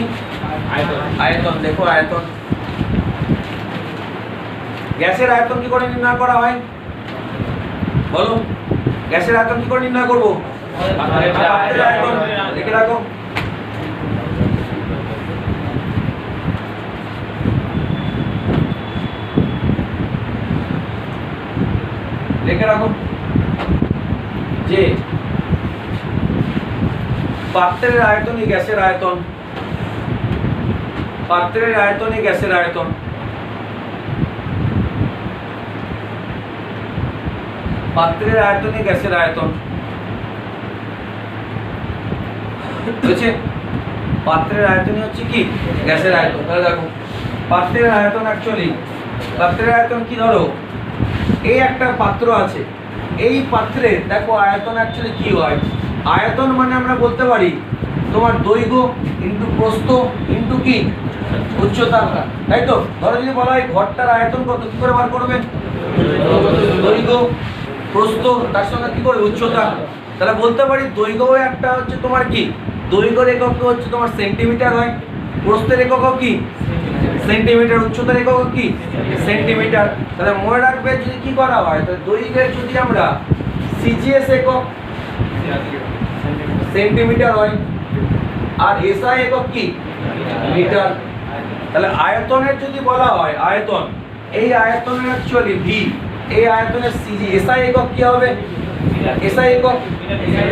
আয়তন। দেখো আয়তন, গ্যাসের আয়তন কি করে নির্ণয় করা হয় বলো? গ্যাসের আয়তন কি করে নির্ণয় করবো? পাত্রের আয়তন। লিখে রাখো। লিখে রাখো যে পাত্রের আয়তনই গ্যাসের আয়তন। পাত্রের আয়তনই গ্যাসের আয়তন। পাত্রের আয়তনই গ্যাসের আয়তন। বুঝছে? পাত্রের আয়তনই হচ্ছে কি? গ্যাসের আয়তন। তাহলে দেখো পাত্রের আয়তন অ্যাকচুয়ালি, পাত্রের আয়তন কি? ধরো এই একটা পাত্র আছে, এই পাত্রে দেখো আয়তন অ্যাকচুয়ালি কি হয়? আয়তন মানে আমরা বলতে পারি তোমার দৈর্ঘ্য ইন্টু প্রস্থ ইন্টু কি উচ্চতা, তাই তো? ধরো যদি বলা হয় ঘরটার আয়তন কত, কি করে বার করবে? দৈর্ঘ্য প্রস্থ তার সঙ্গে কি করে উচ্চতা। তাহলে বলতে পারি দৈর্ঘ্য একটা হচ্ছে তোমার কি? দৈর্ঘ্যের একক হচ্ছে তোমার সেন্টিমিটার হয়, প্রস্থের একক কি? সেন্টিমিটার, উচ্চতার একক কি? সেন্টিমিটার। তাহলে মনে রাখবে যদি কি করা হয়, তাহলে দৈর্ঘ্যের যদি আমরা সিজিএস একক সেন্টিমিটার হয় আর এসআই একক কি? মিটার। তাহলে আয়তনের যদি বলা হয় আয়তন, এই আয়তনের অ্যাকচুয়ালি ভি এই আয়তনের সিজি এসআই একক কি হবে? এসআই একক,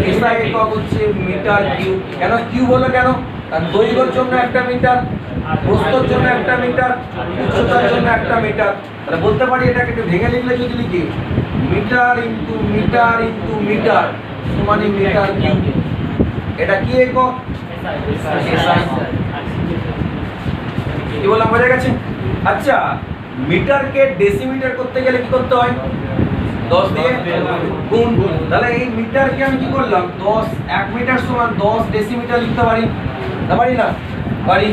এসআই একক হচ্ছে মিটার কিউব। কেন কিউব হলো কেন? কারণ দৈর্ঘ্যের জন্য একটা মিটার, প্রস্থের জন্য একটা মিটার, উচ্চতার জন্য একটা মিটার। তাহলে বলতে পারি এটাকে একটু ভেঙে লিখলে যদি লিখি metre into metre into metre সমান মিটার কিউব। এটা কি একক? এসআই। কি বললাম বোঝা গেছে? আচ্ছা, মিটারকে ডেসিমিটার করতে গেলে কি করতে হয়? 10 দিয়ে গুণ। তাহলে এই মিটারকে আমি কি করলাম? 10, 1 মিটার সমান 10 ডেসিমিটার লিখতে পারি না? পারি না? পারি।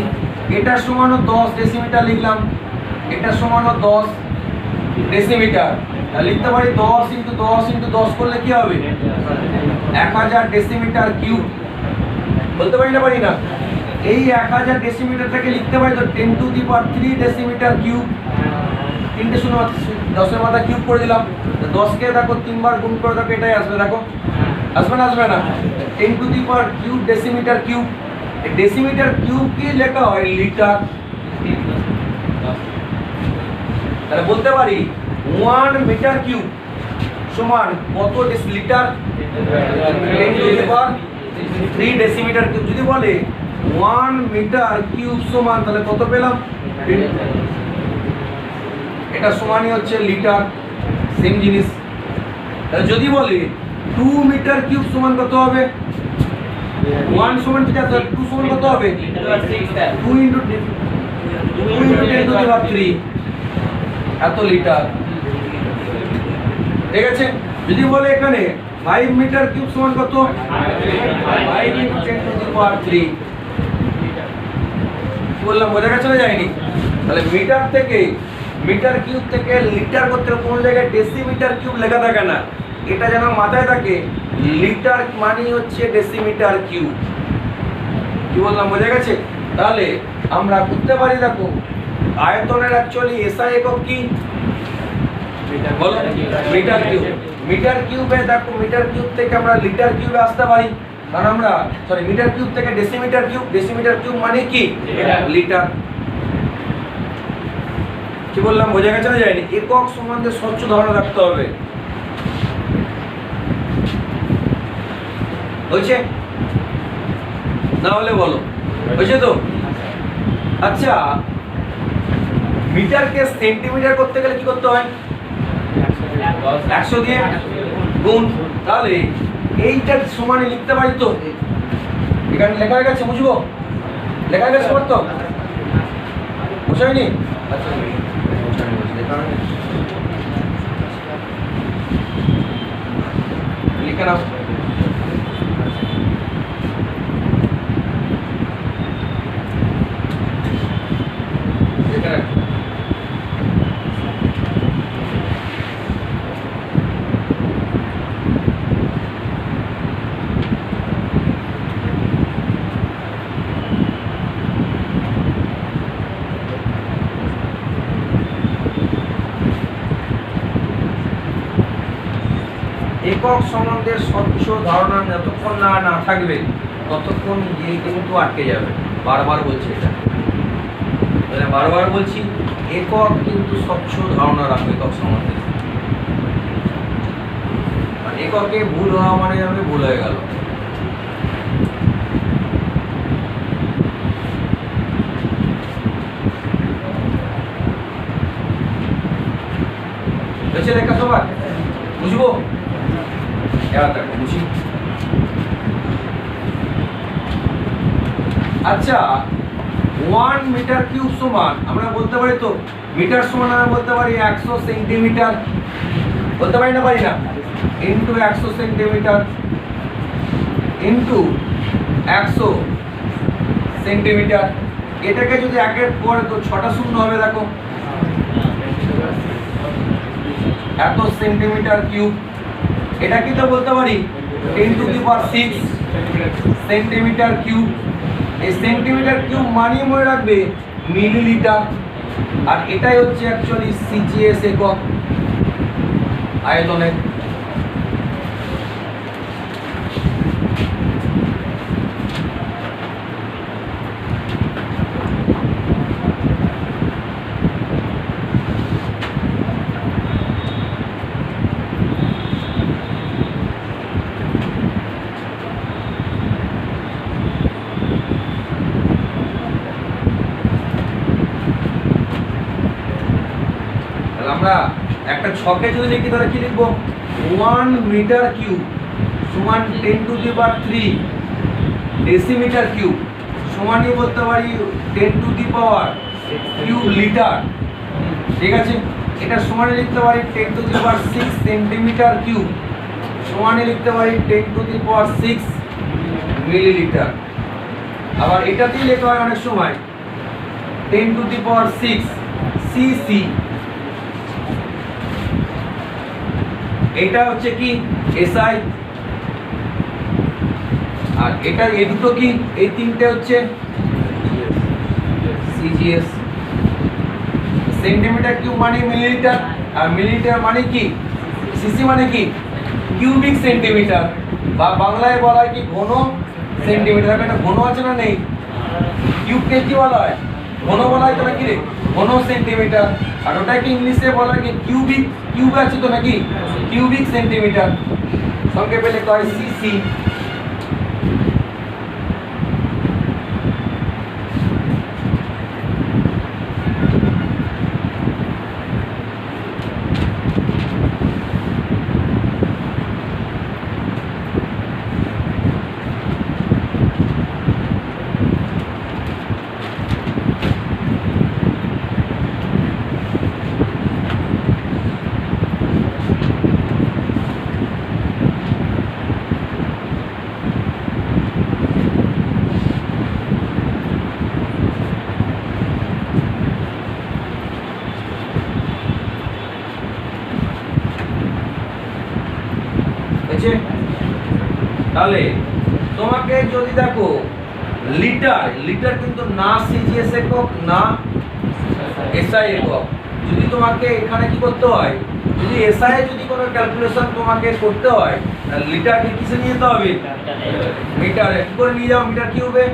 এটার সমানও 10 ডেসিমিটার লিখলাম, এটার সমানও 10 ডেসিমিটার। তাহলে লিখতে পারি 10 ইন্টু 10 ইন্টু 10 করলে কি হবে? 1000 ডেসিমিটার কিউব। বলতে পারি না? পারি না? এই 1000 ডেসিমিটারটাকে লিখতে পারি তো 10 to the power 3 decimetre cube. 3টে শূন্য 10 এর মাথা কিউব করে দিলাম। 10 কে দেখো 3 বার গুণ করে দেখো এটাই আসবে। দেখো আসবে না? আসবে না? 10 to the power cube decimetre cube. এই ডেসিমিটার কিউব কি লেখা হয়? লিটার। তাহলে বলতে পারি 1 মিটার কিউব সমান কত litre? 10 to the power 3 decimetre cube. যদি বলে 1 মিটার কিউব সমান তাহলে কত পেলাম? এটা সমানই হচ্ছে লিটার, সেম জিনিস। তাহলে যদি বলে 2 মিটার কিউব সমান কত হবে? 1 সমান ঠিক আছে, 2 সমান কত হবে? 2 ইন্টু 10 টু দি পাওয়ার 3 এত লিটার। ঠিক আছে? যদি বলে এখানে 5 মিটার কিউব সমান কত? 5 ইন্টু 10 টু দি পাওয়ার 3। বললাম বোঝা গেছে না? যায়নি? তাহলে মিটার থেকে মিটার কিউব থেকে লিটার করতে কোনো জায়গায় ডেসিমিটার কিউব লেখা থাকে না। এটা যেন মাথায় থাকে, লিটার মানে হচ্ছে ডেসিমিটার কিউব। কি বললাম বোঝা গেছে? তাহলে আমরা করতে পারি, দেখো আয়তনের অ্যাকচুয়ালি এসআই একক কি? বলো মিটার কিউব। মিটার কিউবে দেখো মিটার কিউব থেকে আমরা লিটার কিউবে আসতে পারি, কারণ আমরা মিটার কিউব থেকে ডেসিমিটার কিউব। ডেসিমিটার কিউব মানে কি? লিটার। কি বললাম বোঝা গেছে না? যায়নি? একক সম্বন্ধে স্বচ্ছ ধারণা রাখতে হবে। হয়েছে? না হলে বলো হয়েছে তো? আচ্ছা, মিটারকে সেন্টিমিটার করতে গেলে কি করতে হয়? 100 দিয়ে গুণ। তাহলে এইটার সমানে লিখতে পারি তো? এখানে লেখা হয়ে গেছে, বুঝবো? লেখা হয়ে গেছে তো? বুঝাইনি? আচ্ছা লিখে নাও। একক সম্বন্ধে স্বচ্ছ ধারণা যতক্ষণ না থাকবে ততক্ষণ গিয়ে কিন্তু আটকে যাবে। বারবার বলছি এটা, বারবার বলছি, একক কিন্তু স্বচ্ছ ধারণা রাখবে একক সম্বন্ধে। এককে ভুল হওয়া মানে যাবে ভুল হয়ে গেল। লেখা সবার বুঝবো? বুঝি। আচ্ছা, 1 মিটার কিউব সমান আমরা বলতে পারি তো, মিটার সমান আমরা বলতে পারি 100 সেন্টিমিটার। বলতে পারি না? পারি না? Into 100 centimetre into 100 centimetre. এটাকে যদি একের পরে তো 6টা শূন্য হবে। দেখো এত সেন্টিমিটার কিউব। এটা কি তো বলতে পারি 10 to the power 6 centimetre cube. এই সেন্টিমিটার কিউব মানিয়ে মনে রাখবে মিলিলিটার। আর এটাই হচ্ছে অ্যাকচুয়ালি সিজিএস একক আয়তনের। আমরা একটা ছকে যদি লিখি তাহলে কি লিখবো 1 মিটার কিউব সমান 10⁻³ ডেসিমিটার কিউব সমানই বলতে পারি 10⁻³ লিটার। ঠিক আছে, এটা সমানে লিখতে পারি 10⁶ সেন্টিমিটার কিউব সমানে লিখতে পারি 10⁶ মিলিলিটার। আবার এটাতেই লেখা হয় অনেক সময় 10⁶ সিসি। এটা হচ্ছে কি এসআই, আর এটা এই দুটো কি এই তিনটে হচ্ছে সিজিএস। সেন্টিমিটার কিউব মানে মিলিলিটার, আর মিলিলিটার মানে কি সিসি মানে কি কিউবিক সেন্টিমিটার, বা বাংলায় বলা হয় কি ঘন সেন্টিমিটার। একটা ঘন আছে না নেই, কিউবকে কি বলা হয় ঘন বলা হয় তো নাকি রে ঘন সেন্টিমিটার, আর ওটাকে ইংলিশে বলা হয় কি কিউবিক, কিউব আছে তো নাকি কিউবিক সেন্টিমিটার, সংক্ষেপে লেখা হয় সিসি। তাহলে তোমাকে যদি দেখো লিটার, লিটার কিন্তু না সিজিএস একক না এসআই একক। যদি তোমাকে এখানে কি করতে হয়, যদি এসআই যদি কোনো ক্যালকুলেশন তোমাকে করতে হয় তাহলে লিটারকে কিসে নিয়ে যেতে হবে মিটারে। কি করে নিয়ে যাও মিটার কিউবে,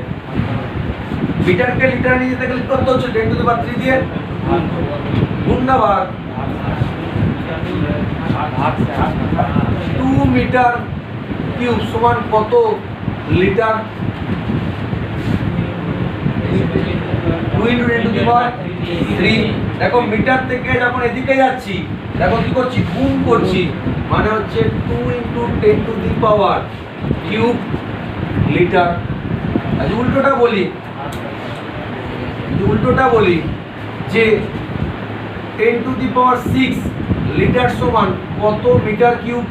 মিটারকে লিটার নিয়ে যেতে গেলে কত হচ্ছে 10⁻³ দিয়ে গুণ না ভাগ 2 মিটার কিউব সমান কত লিটার 2 × 10⁻³ দেখো মিটার থেকে যখন এদিকে যাচ্ছি দেখো কি করছি গুণ করছি, মানে হচ্ছে 2 × 10⁻³ লিটার। আচ্ছা উল্টোটা বলি যে 10⁶ লিটার সমান কত মিটার কিউব।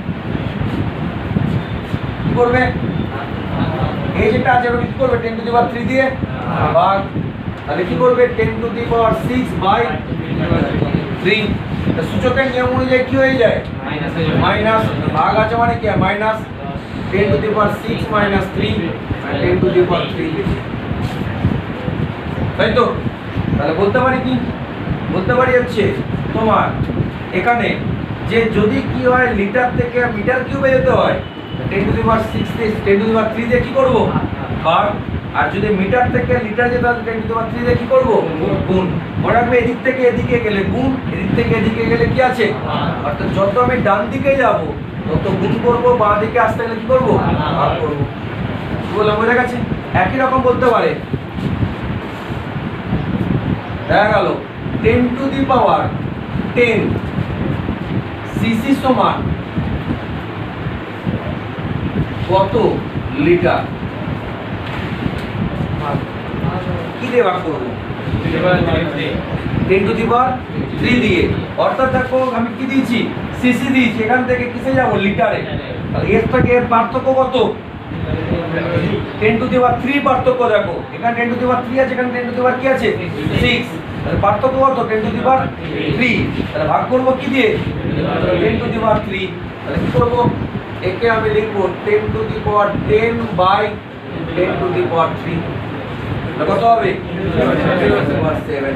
কি করবে এই যেটা আছে ওটা কি করবে 10⁻³ দিয়ে ভাগ, তাহলে কি করবে 10⁻6/3। সূচকের নিয়ম অনুযায়ী কি হয়ে যায় মাইনাস, ভাগ আছে মানে কি মাইনাস 10⁻6 - 3 10⁻3, তাই তো। তাহলে বলতে পারি কি বলতে পারি হচ্ছে তোমার এখানে যে যদি কি হয় লিটার থেকে মিটার কিউবে যেতে হয় 10⁻6 10⁻3 দিয়ে কি করব ভাগ, আর যদি মিটার থেকে লিটার যেতে হয় 10⁻3 দিয়ে কি করব গুণ। মনে রাখবে এদিক থেকে এদিকে গেলে গুণ, এদিক থেকে এদিকে গেলে কি আছে, অর্থাৎ যত আমি ডান দিকে যাব তত গুণ করব, বাঁ দিকে আসতে গেলে কি করব ভাগ করব। কি বললাম বোঝা গেছে? একই রকম বলতে পারে দেখা গেল 10⁻10 সিসি সমান কত লিটার। কি দিয়ে ভাগ করবো 10⁻³ দিয়ে, অর্থাৎ দেখো আমি কি দিয়েছি সিসি দিয়েছি, এখান থেকে কিসে যাবো লিটারে। তাহলে এর থেকে এর পার্থক্য কত 10⁻³ পার্থক্য দেখো, এখানে 10⁻³ আছে এখানে 10⁻³ কি আছে 6, তাহলে পার্থক্য কত 10⁻³ তাহলে ভাগ করব কি দিয়ে 10⁻³। তাহলে কি করব একে আমি লিখবো 10⁻10/10⁻³ কত হবে 7।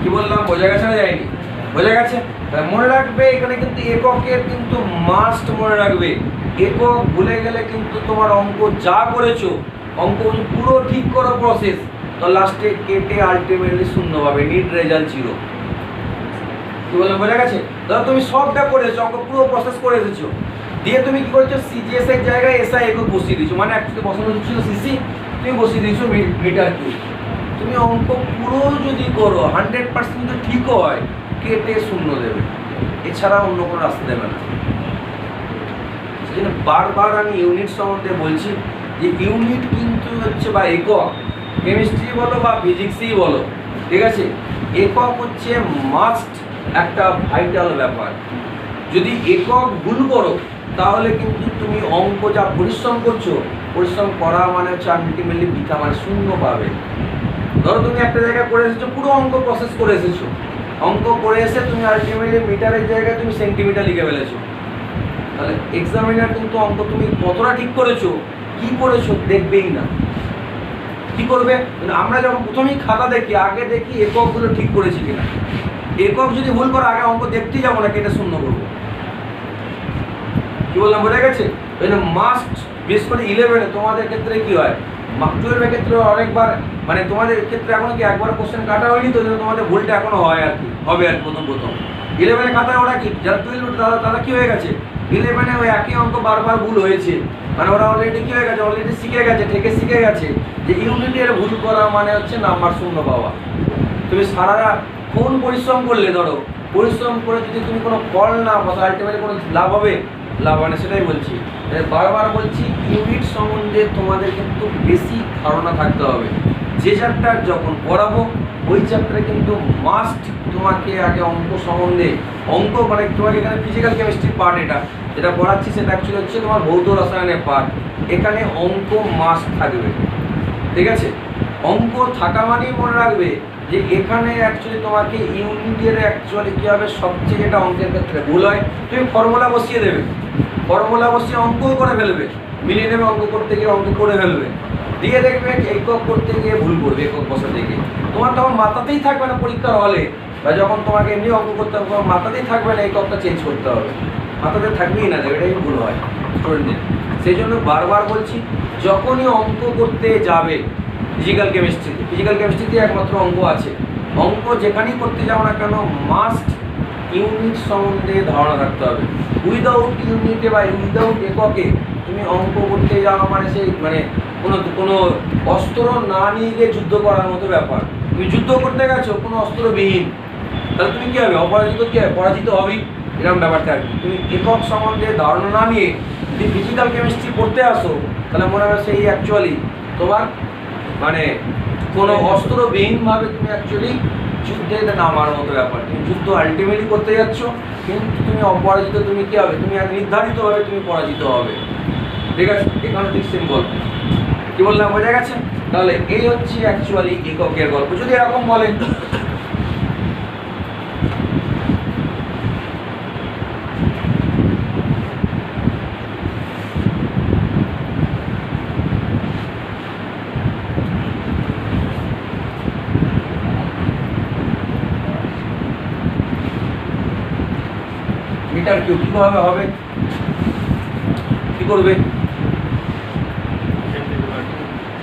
কি বললাম বোঝা গেছে না যায়নি? বোঝা গেছে? মনে রাখবে এখানে কিন্তু এককের কিন্তু মাস্ট মনে রাখবে, একক ভুলে গেলে কিন্তু তোমার অঙ্ক যা করেছো অঙ্ক পুরো ঠিক করো প্রসেস, তো লাস্টে কেটে আলটিমেটলি শূন্য পাবে, নিট রেজাল্ট 0। কি বললাম বোঝা গেছে? ধরো তুমি সবটা করেছো, অঙ্ক পুরো প্রসেস করে এসেছো, দিয়ে তুমি কি করেছো সিজিএস এর জায়গায় এসআই একক বসিয়ে দিয়েছো, মানে অ্যাকচুয়ালি বসানো ছিল সিসি, তুমি বসিয়ে দিয়েছো মিটার কিউব। তুমি অঙ্ক পুরো যদি করো 100% ঠিকও হয়, কেটে শূন্য দেবে, এছাড়া অন্য কোনো রাস্তা দেবে না। সেই জন্য বারবার আমি ইউনিট সম্বন্ধে বলছি যে ইউনিট কিন্তু হচ্ছে বা একক, কেমিস্ট্রি বলো বা ফিজিক্সই বলো, ঠিক আছে, একক হচ্ছে মাস্ট একটা ভাইটাল ব্যাপার। যদি একক ভুল করো তাহলে কিন্তু তুমি অঙ্ক যা পরিশ্রম করছো, পরিশ্রম করা মানে হচ্ছে আলটিমেটলি বৃথা, মানে শূন্য পাবে। ধরো তুমি একটা জায়গায় করে এসেছো, পুরো অঙ্ক প্রসেস করে এসেছো, অঙ্ক করে এসে তুমি আলটিমেটলি মিটারের জায়গায় তুমি সেন্টিমিটার লিখে ফেলেছো, তাহলে এক্সামিনার কিন্তু অঙ্ক তুমি কতটা ঠিক করেছো, কি করেছো দেখবেই না। কি করবে, আমরা যখন প্রথমেই খাতা দেখি, আগে দেখি এককগুলো ঠিক করেছি কিনা। একক যদি ভুল করো, আগে অঙ্ক দেখতেই যাবো না, কেটে শূন্য করবো। কি বললাম, বোঝা গেছে? ওই জন্য মাস্ট, বিশেষ করে 11-এ তোমাদের ক্ষেত্রে কি হয়, 12-এর ক্ষেত্রে অনেকবার, মানে তোমাদের ক্ষেত্রে এখনো কি একবার কোশ্চেন কাটা হয়নি, তো তোমাদের ভুলটা এখনো হয় আর কি, হবে আর প্রথম 11-এর খাতায় ওরা কি, যারা 12 তারা কি হয়ে গেছে, 11-এ ওই একই অঙ্ক বারবার ভুল হয়েছে, মানে ওরা অলরেডি কি হয়ে গেছে, অলরেডি শিখে গেছে, থেকে শিখে গেছে যে ইউনিটের ভুল করা মানে হচ্ছে নাম্বার শূন্য পাওয়া। তুমি সারা কোন পরিশ্রম করলে, ধরো পরিশ্রম করে যদি তুমি কোনো ফল না পাও, আলটিমেটলি কোনো লাভ হবে, লাভ হয় না। সেটাই বলছি, বারবার বলছি, ইউনিট সম্বন্ধে তোমাদের কিন্তু বেশি ধারণা থাকতে হবে। যে চ্যাপ্টার যখন পড়াবো ওই চ্যাপ্টারে কিন্তু মাস্ট তোমাকে আগে অঙ্ক সম্বন্ধে, অঙ্ক মানে তোমাকে এখানে ফিজিক্যাল কেমিস্ট্রি পার্ট, এটা যেটা পড়াচ্ছি সেটা অ্যাকচুয়ালি হচ্ছে তোমার ভৌত রসায়নের পার্ট, এখানে অঙ্ক মাস্ট থাকবে, ঠিক আছে? অঙ্ক থাকা মানেই মনে রাখবে যে এখানে অ্যাকচুয়ালি তোমাকে ইউনিটের অ্যাকচুয়ালি কী হবে, সবচেয়ে যেটা অঙ্কের ক্ষেত্রে ভুল হয়, তুমি ফর্মুলা বসিয়ে দেবে, ফর্মুলা বসিয়ে অঙ্কও করে ফেলবে, মিলিয়ে নেবে, অঙ্ক করতে গিয়ে অঙ্ক করে ফেলবে, দিয়ে দেখবে একক করতে গিয়ে ভুল করবে, একক বসাতে গিয়ে তোমার তখন মাথাতেই থাকবে না পরীক্ষার হলে, বা যখন তোমাকে এমনি অঙ্ক করতে হবে তোমার মাথাতেই থাকবে না এককটা চেঞ্জ করতে হবে, মাথাতে থাকবেই না, এটাই ভুল হয় স্টুডেন্টদের। সেই জন্য বারবার বলছি, যখনই অঙ্ক করতে যাবে ফিজিক্যাল কেমিস্ট্রিতে একমাত্র অঙ্ক আছে, অঙ্ক যেখানেই করতে যাও না কেন মাস্ট ইউনিট সম্বন্ধে ধারণা রাখতে হবে। উইদাউট ইউনিটে বা উইদাউট এককে তুমি অঙ্ক করতে যাওয়া মানে সেই মানে কোনো অস্ত্র না নিয়ে গিয়ে যুদ্ধ করার মতো ব্যাপার। তুমি যুদ্ধ করতে গেছো কোনো অস্ত্রবিহীন, তাহলে তুমি কী হবে, অপরাজিত, কী হবে, পরাজিত হবেই, এরকম ব্যাপারটা আর কি। তুমি একক সম্বন্ধে ধারণা না নিয়ে যদি ফিজিক্যাল কেমিস্ট্রি পড়তে আসো, তাহলে মনে হবে সেই অ্যাকচুয়ালি তোমার মানে কোনো অস্ত্রবিহীনভাবে তুমি অ্যাকচুয়ালি যুদ্ধে নামার মতো ব্যাপার। তুমি যুদ্ধ আলটিমেটলি করতে যাচ্ছ, কিন্তু তুমি অপরাজিত, তুমি কী হবে, তুমি নির্ধারিতভাবে তুমি পরাজিত হবে, ঠিক আছে? এখানে ঠিক সিম্বল, কী বললাম, বোঝা গেছে? তাহলে এই হচ্ছে অ্যাকচুয়ালি এককের গল্প। যদি এরকম বলেন মিটার কিউব কীভাবে হবে, কী করবে,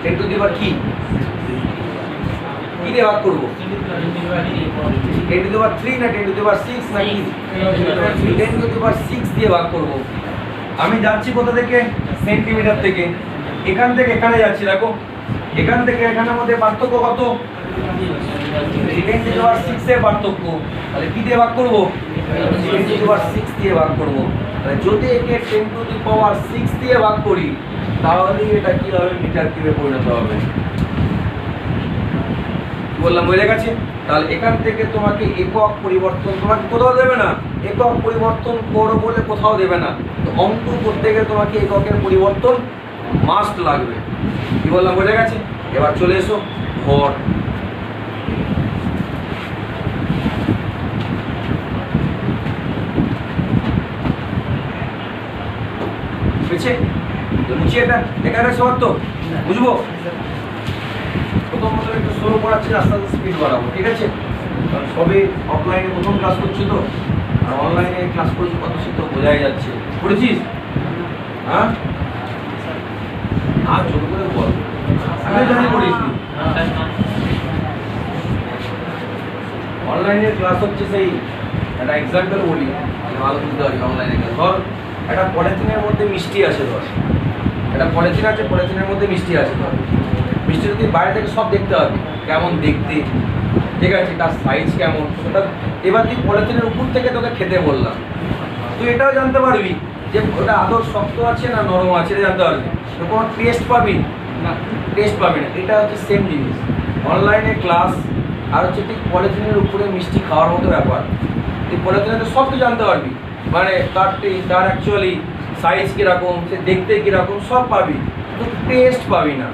10 টু দি পাওয়ার কি দিয়ে ভাগ করবো, 10 টু দি পাওয়ার 3 না 10 টু দি পাওয়ার 6 না কি, 10 টু দি পাওয়ার 6 দিয়ে ভাগ করবো। আমি যাচ্ছি কোথা থেকে, সেন্টিমিটার থেকে, এখান থেকে এখানে যাচ্ছি, দেখো এখান থেকে এখানের মধ্যে পার্থক্য কত, 10 টু দি পাওয়ার 6 এর পার্থক্য, তাহলে কি দিয়ে ভাগ করবো, 10 টু দি পাওয়ার 6 দিয়ে ভাগ করবো। তাহলে যদি একে 10 টু দি পাওয়ার 6 দিয়ে ভাগ করি, তাহলে এটা কি হবে, মিটার কিউবে পরিণত হবে। বললাম, বোঝা গেছে? তাহলে এখান থেকে তোমাকে একক পরিবর্তন তোমাকে কোথাও দেবে না, একক পরিবর্তন করো বলে কোথাও দেবে না। তো অঙ্ক করতে গেলে তোমাকে এককের পরিবর্তন মাস্ট লাগবে। কি বললাম, বোঝা গেছে? এবার চলে এসো ভর। বুঝছি এটা, এখানে সবার তো বুঝবো। প্রথম একটু স্লো পড়াচ্ছি, আস্তে আস্তে স্পিড বাড়াবো, ঠিক আছে? কারণ সবে অফলাইনে প্রথম ক্লাস করছি তো, আর অনলাইনে ক্লাস করছি কত সে তো বোঝাই যাচ্ছে। পড়েছিস? হ্যাঁ, আর ছোট করে বল, আমি জানি পড়িস। অনলাইনের ক্লাস হচ্ছে সেই একটা এক্সাম্পল বলি, ভালো বুঝতে পারি। অনলাইনে ক্লাস ধর একটা পলিথিনের মধ্যে মিষ্টি আছে, ধর একটা পলিথিন আছে, পলিথিনের মধ্যে মিষ্টি আছে, ধর মিষ্টি যদি বাইরে থেকে সব দেখতে হবে, কেমন দেখতে, ঠিক আছে, তার সাইজ কেমন, ওটা এবার তুই পলিথিনের উপর থেকে তোকে খেতে বললাম, তুই এটাও জানতে পারবি যে ওটা আদৌ শক্ত আছে না নরম আছে, এটা জানতে পারবি। তো কোনো টেস্ট পাবি না, টেস্ট পাবি না। এটা হচ্ছে সেম জিনিস, অনলাইনে ক্লাস আর হচ্ছে ঠিক পলিথিনের উপরে মিষ্টি খাওয়ার মতো ব্যাপার। তুই পলিথিনে তো সব কিছু জানতে পারবি, মানে তার অ্যাকচুয়ালি সাইজ কীরকম, সে দেখতে কীরকম, সব পাবি, কিন্তু টেস্ট পাবি না,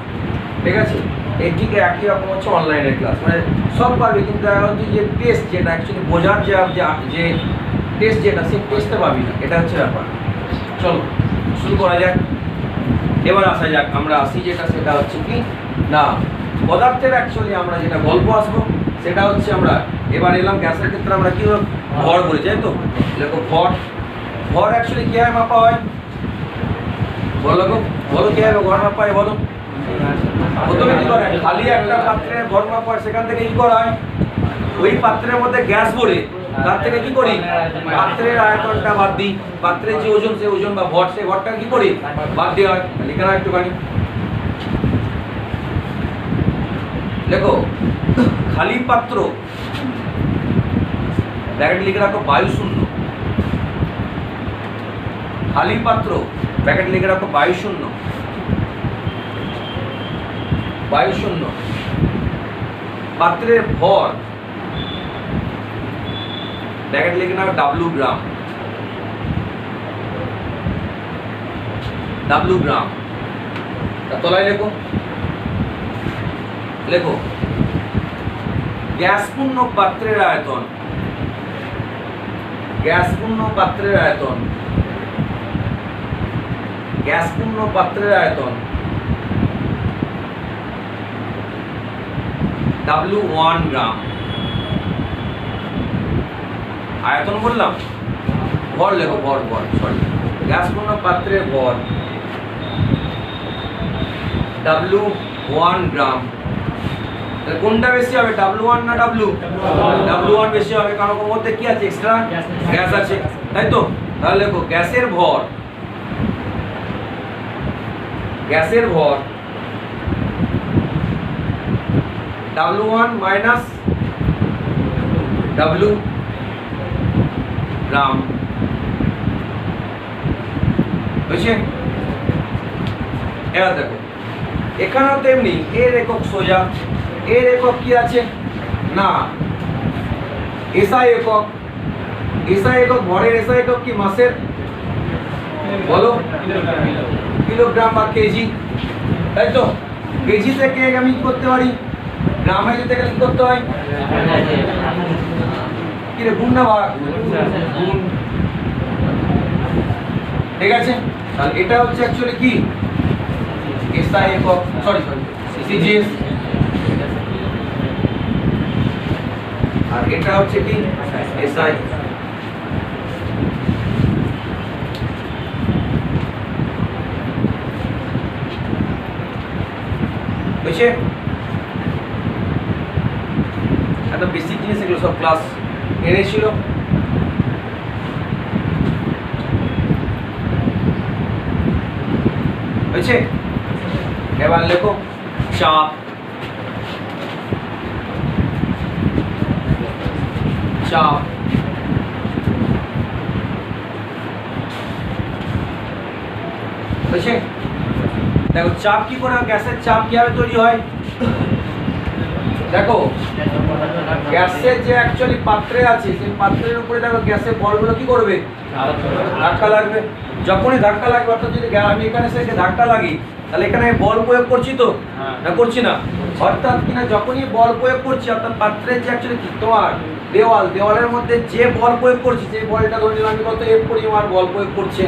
ঠিক আছে। এই ঠিক একই রকম হচ্ছে অনলাইনের ক্লাস, মানে সব পারবি কিন্তু তুই যে টেস্ট, যেটা অ্যাকচুয়ালি বোঝার যে টেস্ট যেটা, সেই টেস্টটা পাবি না, এটা হচ্ছে ব্যাপার। চলো শুরু করা যাক। এবার আসা যাক, আমরা আসি যেটা, সেটা হচ্ছে কি না পদার্থের অ্যাকচুয়ালি আমরা যেটা গল্প আসবো সেটা হচ্ছে আমরা এবার এলাম গ্যাসের ক্ষেত্রে আমরা কি ভর বলি, তাই তো। দেখো ভর অ্যাকচুয়ালি কী হয় মাপা হয়, বলো গো, বলো কী হবে ভর মাপা হয় বলো। প্রথমে কি করে, খালি একটা পাত্রে ভর মাপা হয়, সেখান থেকে কি করা হয়, ওই পাত্রের মধ্যে গ্যাস ভরে তার থেকে কি করি, পাত্রের আয়তনটা বাদ দিই, পাত্রের যে ওজন, সে ওজন বা ভর, সেই ভরটা কি করি বাদ দেওয়া হয়। লিখে নাও একটুখানি, দেখো খালি পাত্র, ব্র্যাকেট লিখে রাখো বায়ু শূন্য, খালি পাত্র ব্র্যাকেট লিখে রাখো বায়ু শূন্য, বায়ু শূন্য, পাত্রের ভর ব্র্যাকেট লিখে নাও ডাব্লু গ্রাম, ডাব্লু গ্রাম। তলায় লেখো, লেখো গ্যাসপূর্ণ পাত্রের আয়তন, গ্যাসপূর্ণ পাত্রের আয়তন, গ্যাসপূর্ণ পাত্রের আয়তন W1 গ্রাম। আয়তন বললাম, ভর লেখো, ভর সরি, গ্যাসপূর্ণ পাত্রের ভর W1 গ্রাম। কোনটা বেশি হবে, W1 না W1 বেশি হবে, কারণ ওর মধ্যে কি আছে, এক্সট্রা গ্যাস আছে, তাই তো। তাহলে লেখো গ্যাসের ভর, গ্যাসের ভর W1 মাইনাস W গ্রাম, বুঝছেন। এবার দেখো এখানেও তেমনি এর একক সোজা, এর একক কি আছে না এসআই একক, এসআই একক ভরের, এসআই একক কি মাসের, বলো কিলোগ্রাম বা কেজি, তাই তো। কেজি থেকে আমি কি করতে পারি, গ্রামে যেতে গেলে কি করতে হয়, কি রে, গুণ না ভাগ, গুণ, ঠিক আছে। তাহলে এটা হচ্ছে অ্যাকচুয়ালি কি এসআই একক, সরি সিজিএস, আর এটা হচ্ছে কি এসআই। বুঝছে, এত বেসিক জিনিস এগুলো সব ক্লাস এনেছিল। বুঝছে, এবার লেখো চাপ, চাপ, বুঝছে। দেখো চাপ কি করে, গ্যাসের চাপ কিভাবে তৈরি হয়, দেখো গ্যাসের যে অ্যাকচুয়ালি পাত্রে আছে, সেই পাত্রের উপরে দেখো গ্যাসের বলগুলো কি করবে, ধাক্কা লাগবে। যখনই ধাক্কা লাগবে, অর্থাৎ যদি আমি এখানে এসে ধাক্কা লাগি, তাহলে এখানে বল প্রয়োগ করছি তো না, করছি না, অর্থাৎ কিনা যখনই বল প্রয়োগ করছি, অর্থাৎ পাত্রের যে অ্যাকচুয়ালি তোমার দেওয়ালের মধ্যে যে বল প্রয়োগ করছি, সেই বলটা ধরে নিলাম কত এফ পরিমাণ বল প্রয়োগ করছে,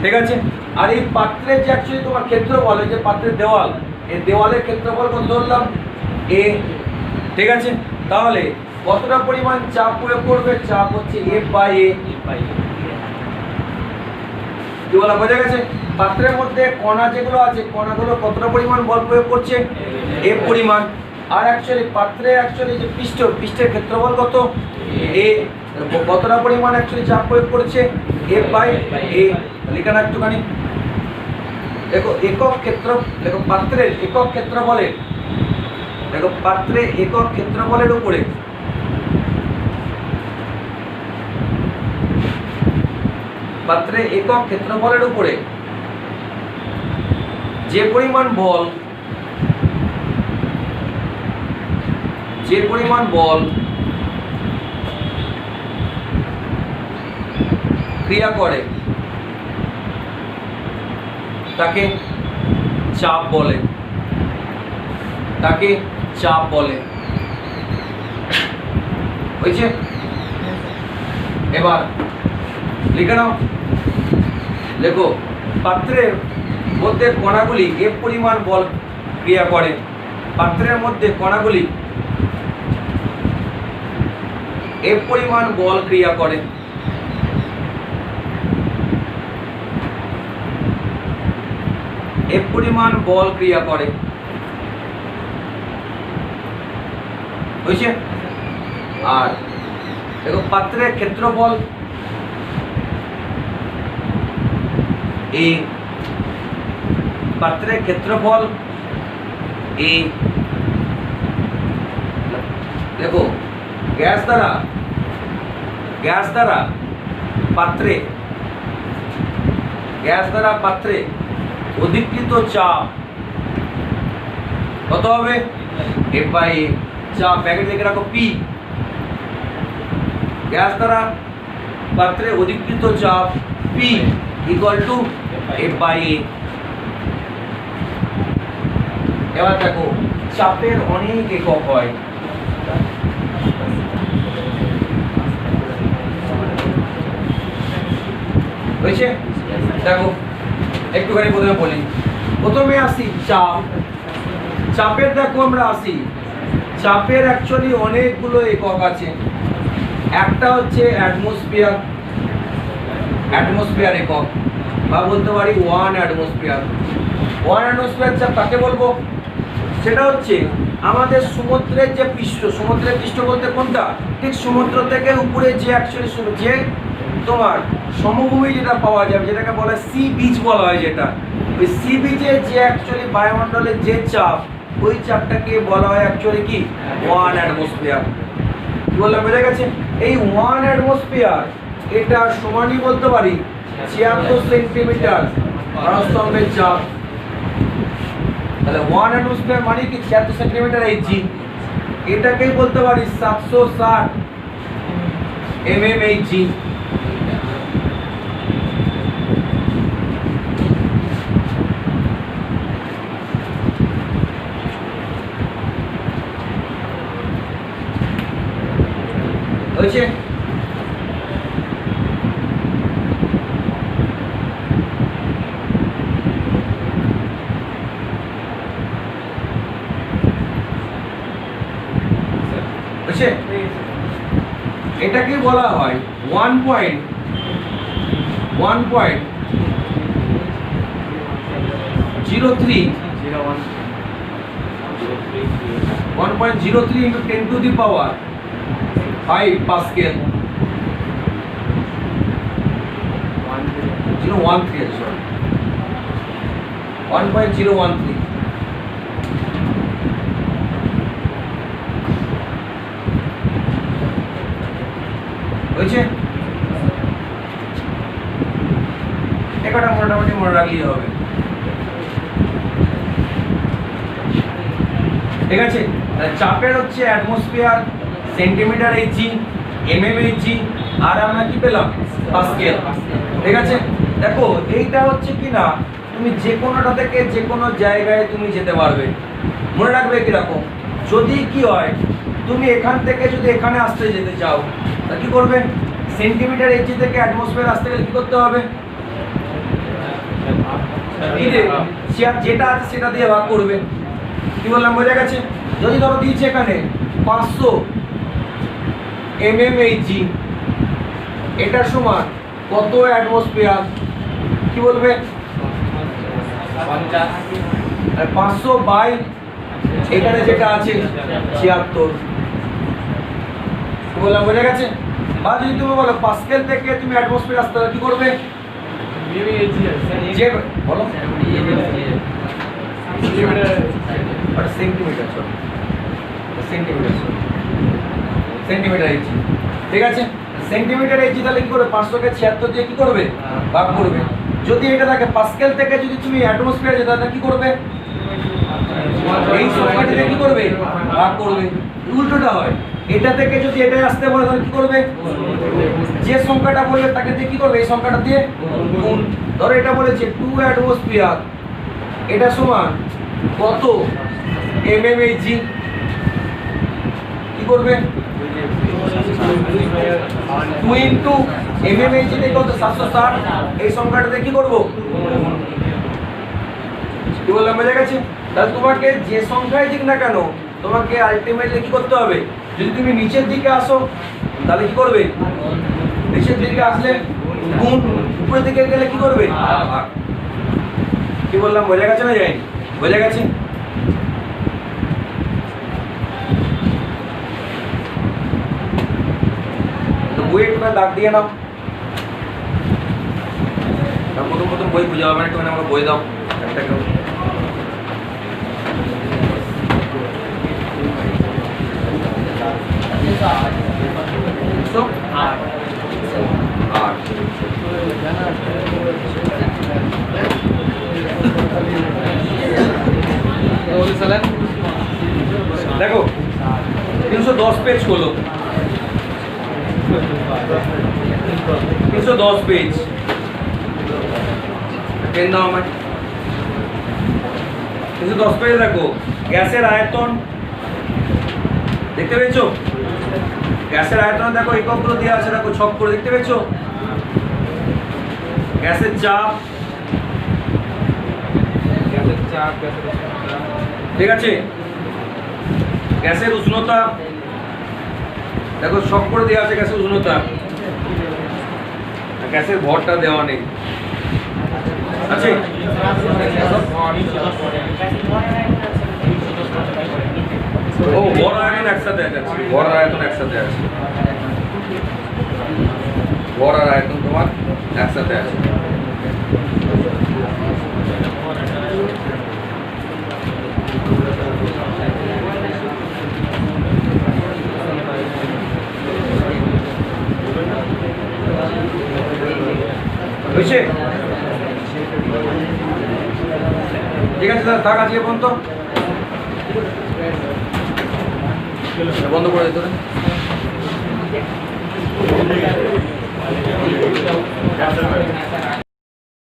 ঠিক আছে। আর এই পাত্রের যে অ্যাকচুয়ালি তোমার ক্ষেত্রফল, যে পাত্রের দেওয়াল, এই দেওয়ালের ক্ষেত্রফল কত ধরলাম এ, ঠিক আছে। তাহলে কতটা পরিমাণ চাপ প্রয়োগ করবে, চাপ হচ্ছে এফ বাই এ, কি বলা বোঝা গেছে। পাত্রের মধ্যে কণা যেগুলো আছে, কণাগুলো কতটা পরিমাণ বল প্রয়োগ করছে, এফ পরিমাণ। আর অ্যাকচুয়ালি পাত্রে অ্যাকচুয়ালি যে পৃষ্ঠের ক্ষেত্রফল কত এ, কতটা পরিমাণ অ্যাকচুয়ালি চাপ প্রয়োগ করছে, এফ বাই এ। লিখে না একটুখানি, দেখো একক ক্ষেত্র, দেখো পাত্রের একক ক্ষেত্রফলের দেখো পাত্রে একক ক্ষেত্রফলের উপরে যে পরিমাণ বল ক্রিয়া করে তাকে চাপ বলে হয়েছে। এবার লিখে নাও, লেখো পাত্রের মধ্যে কণাগুলি এফ পরিমাণ বল ক্রিয়া করে, পাত্রের মধ্যে কণাগুলি এফ পরিমাণ বল ক্রিয়া করে, এফ পরিমাণ বল ক্রিয়া করে হয়েছে। আর দেখো পাত্রের ক্ষেত্রফল এ দেখো গ্যাস দ্বারা পাত্রে অধিকৃত চাপ কত হবে? এফ বাই এ। চাপ ব্যাকেট লিখে রাখো পি। গ্যাস দ্বারা পাত্রে অধিকৃত চাপ P equal to F by A. এবার দেখো চাপের অনেক একক হয়, হয়েছে। দেখো একটুখানি প্রথমে আসি চাপের দেখো আমরা আসি চাপের অ্যাকচুয়ালি অনেকগুলো একক আছে। একটা হচ্ছে অ্যাটমসফিয়ার একক, বা বলতে পারি 1 অ্যাটমসফিয়ার। 1 অ্যাটমসফিয়ার চাপ কাকে বলবো? সেটা হচ্ছে আমাদের সমুদ্রের যে সমুদ্রের পৃষ্ঠ বলতে কোনটা? ঠিক সমুদ্র থেকে উপরে যে অ্যাকচুয়ালি যে তোমার সমভূমি যেটা পাওয়া যাবে, যেটাকে বলা হয় সি বিচ বলা হয়, যেটা ওই সি বিচে যে অ্যাকচুয়ালি বায়ুমণ্ডলের যে চাপ, ওই চাপটাকে বলা হয় অ্যাকচুয়ালি কি 1 অ্যাটমসফিয়ার। কি বললাম, বোঝা গেছে? এই 1 অ্যাটমসফিয়ার এটা সমানই বলতে পারি 76 সেন্টিমিটার ঘনস্তম্ভের চাপ। তাহলে 1 অ্যাটমসফিয়ার মানে কি 76 সেন্টিমিটার এইচজি। এটাকেই বলতে পারি 760 mmHg। হয়েছে? এটাকে বলা হয় 1.03 into 10 to the power 5 Pascal। 0.013 sorry 1.013। হয়েছে? একটা মোটামুটি মনে রাখলেই হবে, ঠিক আছে। চাপের হচ্ছে অ্যাটমসফিয়ার, সেন্টিমিটার এইচজি, mmHg, আর আমরা কি পেলাম? পাস্কেল। ঠিক আছে। দেখো এইটা হচ্ছে কি না, তুমি যে কোনোটা থেকে যে কোনো জায়গায় তুমি যেতে পারবে। মনে রাখবে কিরকম, যদি কি হয় তুমি এখান থেকে যদি এখানে আসতে যেতে চাও, তা কি করবে? সেন্টিমিটার এইচজি থেকে অ্যাটমসফিয়ার আসতে গেলে কি করতে হবে? যেটা আছে সেটা দিয়ে ভাগ করবে। কি বললাম, বোঝা গেছে? যদি ধরো দিয়েছে এখানে 500 mmHg, এটার সমান কত অ্যাটমসফিয়ার? কি বলবে? 500 বাই এখানে যেটা আছে 76। কি বললাম, বোঝা গেছে? বা যদি তুমি বলো পাস্কেল থেকে তুমি অ্যাটমসফিয়ার আসতে হলে কি করবে? যে বলো সেন্টিমিটার সেন্টিমিটার। সেন্টিমিটার ইঞ্চি, ঠিক আছে। সেন্টিমিটার ইঞ্চি তাহলে কি করবে, 500কে 76 দিয়ে কি করবে, ভাগ করবে। যদি এটা থাকে পাস্কেল থেকে যদি তুমি অ্যাটমসফিয়ার যেতে তাহলে কি করবে, এই সংখ্যাটা দিয়ে কি করবে, ভাগ করবে। উল্টোটা হয়, এটা থেকে যদি এটা আসতে বলে তাহলে কি করবে, যে সংখ্যাটা বলবে তাকে দিয়ে কি করবে, এই সংখ্যাটা দিয়ে গুণ। ধরো এটা বলেছে 2 অ্যাটমসফিয়ার, এটা সমান কত mmHg, কি করবে, 2 ইন্টু mmHg দিয়ে কত 760, এই সংখ্যাটাতে কি করব, কি বললাম, বোঝা গেছে। তাহলে তোমাকে যে সংখ্যাই দিক না কেন তোমাকে আলটিমেটলি কি করতে হবে, যদি তুমি নিচের দিকে আসো তাহলে কি করবে, নিচের দিকে আসলে গুণ, উপরের দিকে গেলে কি করবে, ভাগ। কি বললাম, বোঝা গেছে না যায়নি, বোঝা গেছে। তো বই একটু দাগ দিয়ে নাও, প্রথম বই বুঝা হবে না, একটু আমাকে বই দাও একটা কেউ। দেখো 310 পেজ হলো, 310 পেজ, পেন দাও আমায়। 310 পেজ দেখো, গ্যাসের আয়তন দেখতে পেয়েছো, গ্যাসের আয়তন দেখো এককগুলো দেওয়া আছে, দেখো ছক করে দেখতে পেয়েছো। গ্যাসের চাপ, ঠিক আছে। গ্যাসের উষ্ণতা দেখো ছক করে দেওয়া আছে, গ্যাসের উষ্ণতা, গ্যাসের ভরটা দেওয়া নেই, আছে। ও ভর আয়তন একসাথে আছে, ভর আয়তন একসাথে আছে, ভর আর আয়তন তোমার একসাথে আছে। বুঝছে, ঠিক আছে স্যার, থাক আজকে পর্যন্ত, বন্ধ করে দিতে হবে।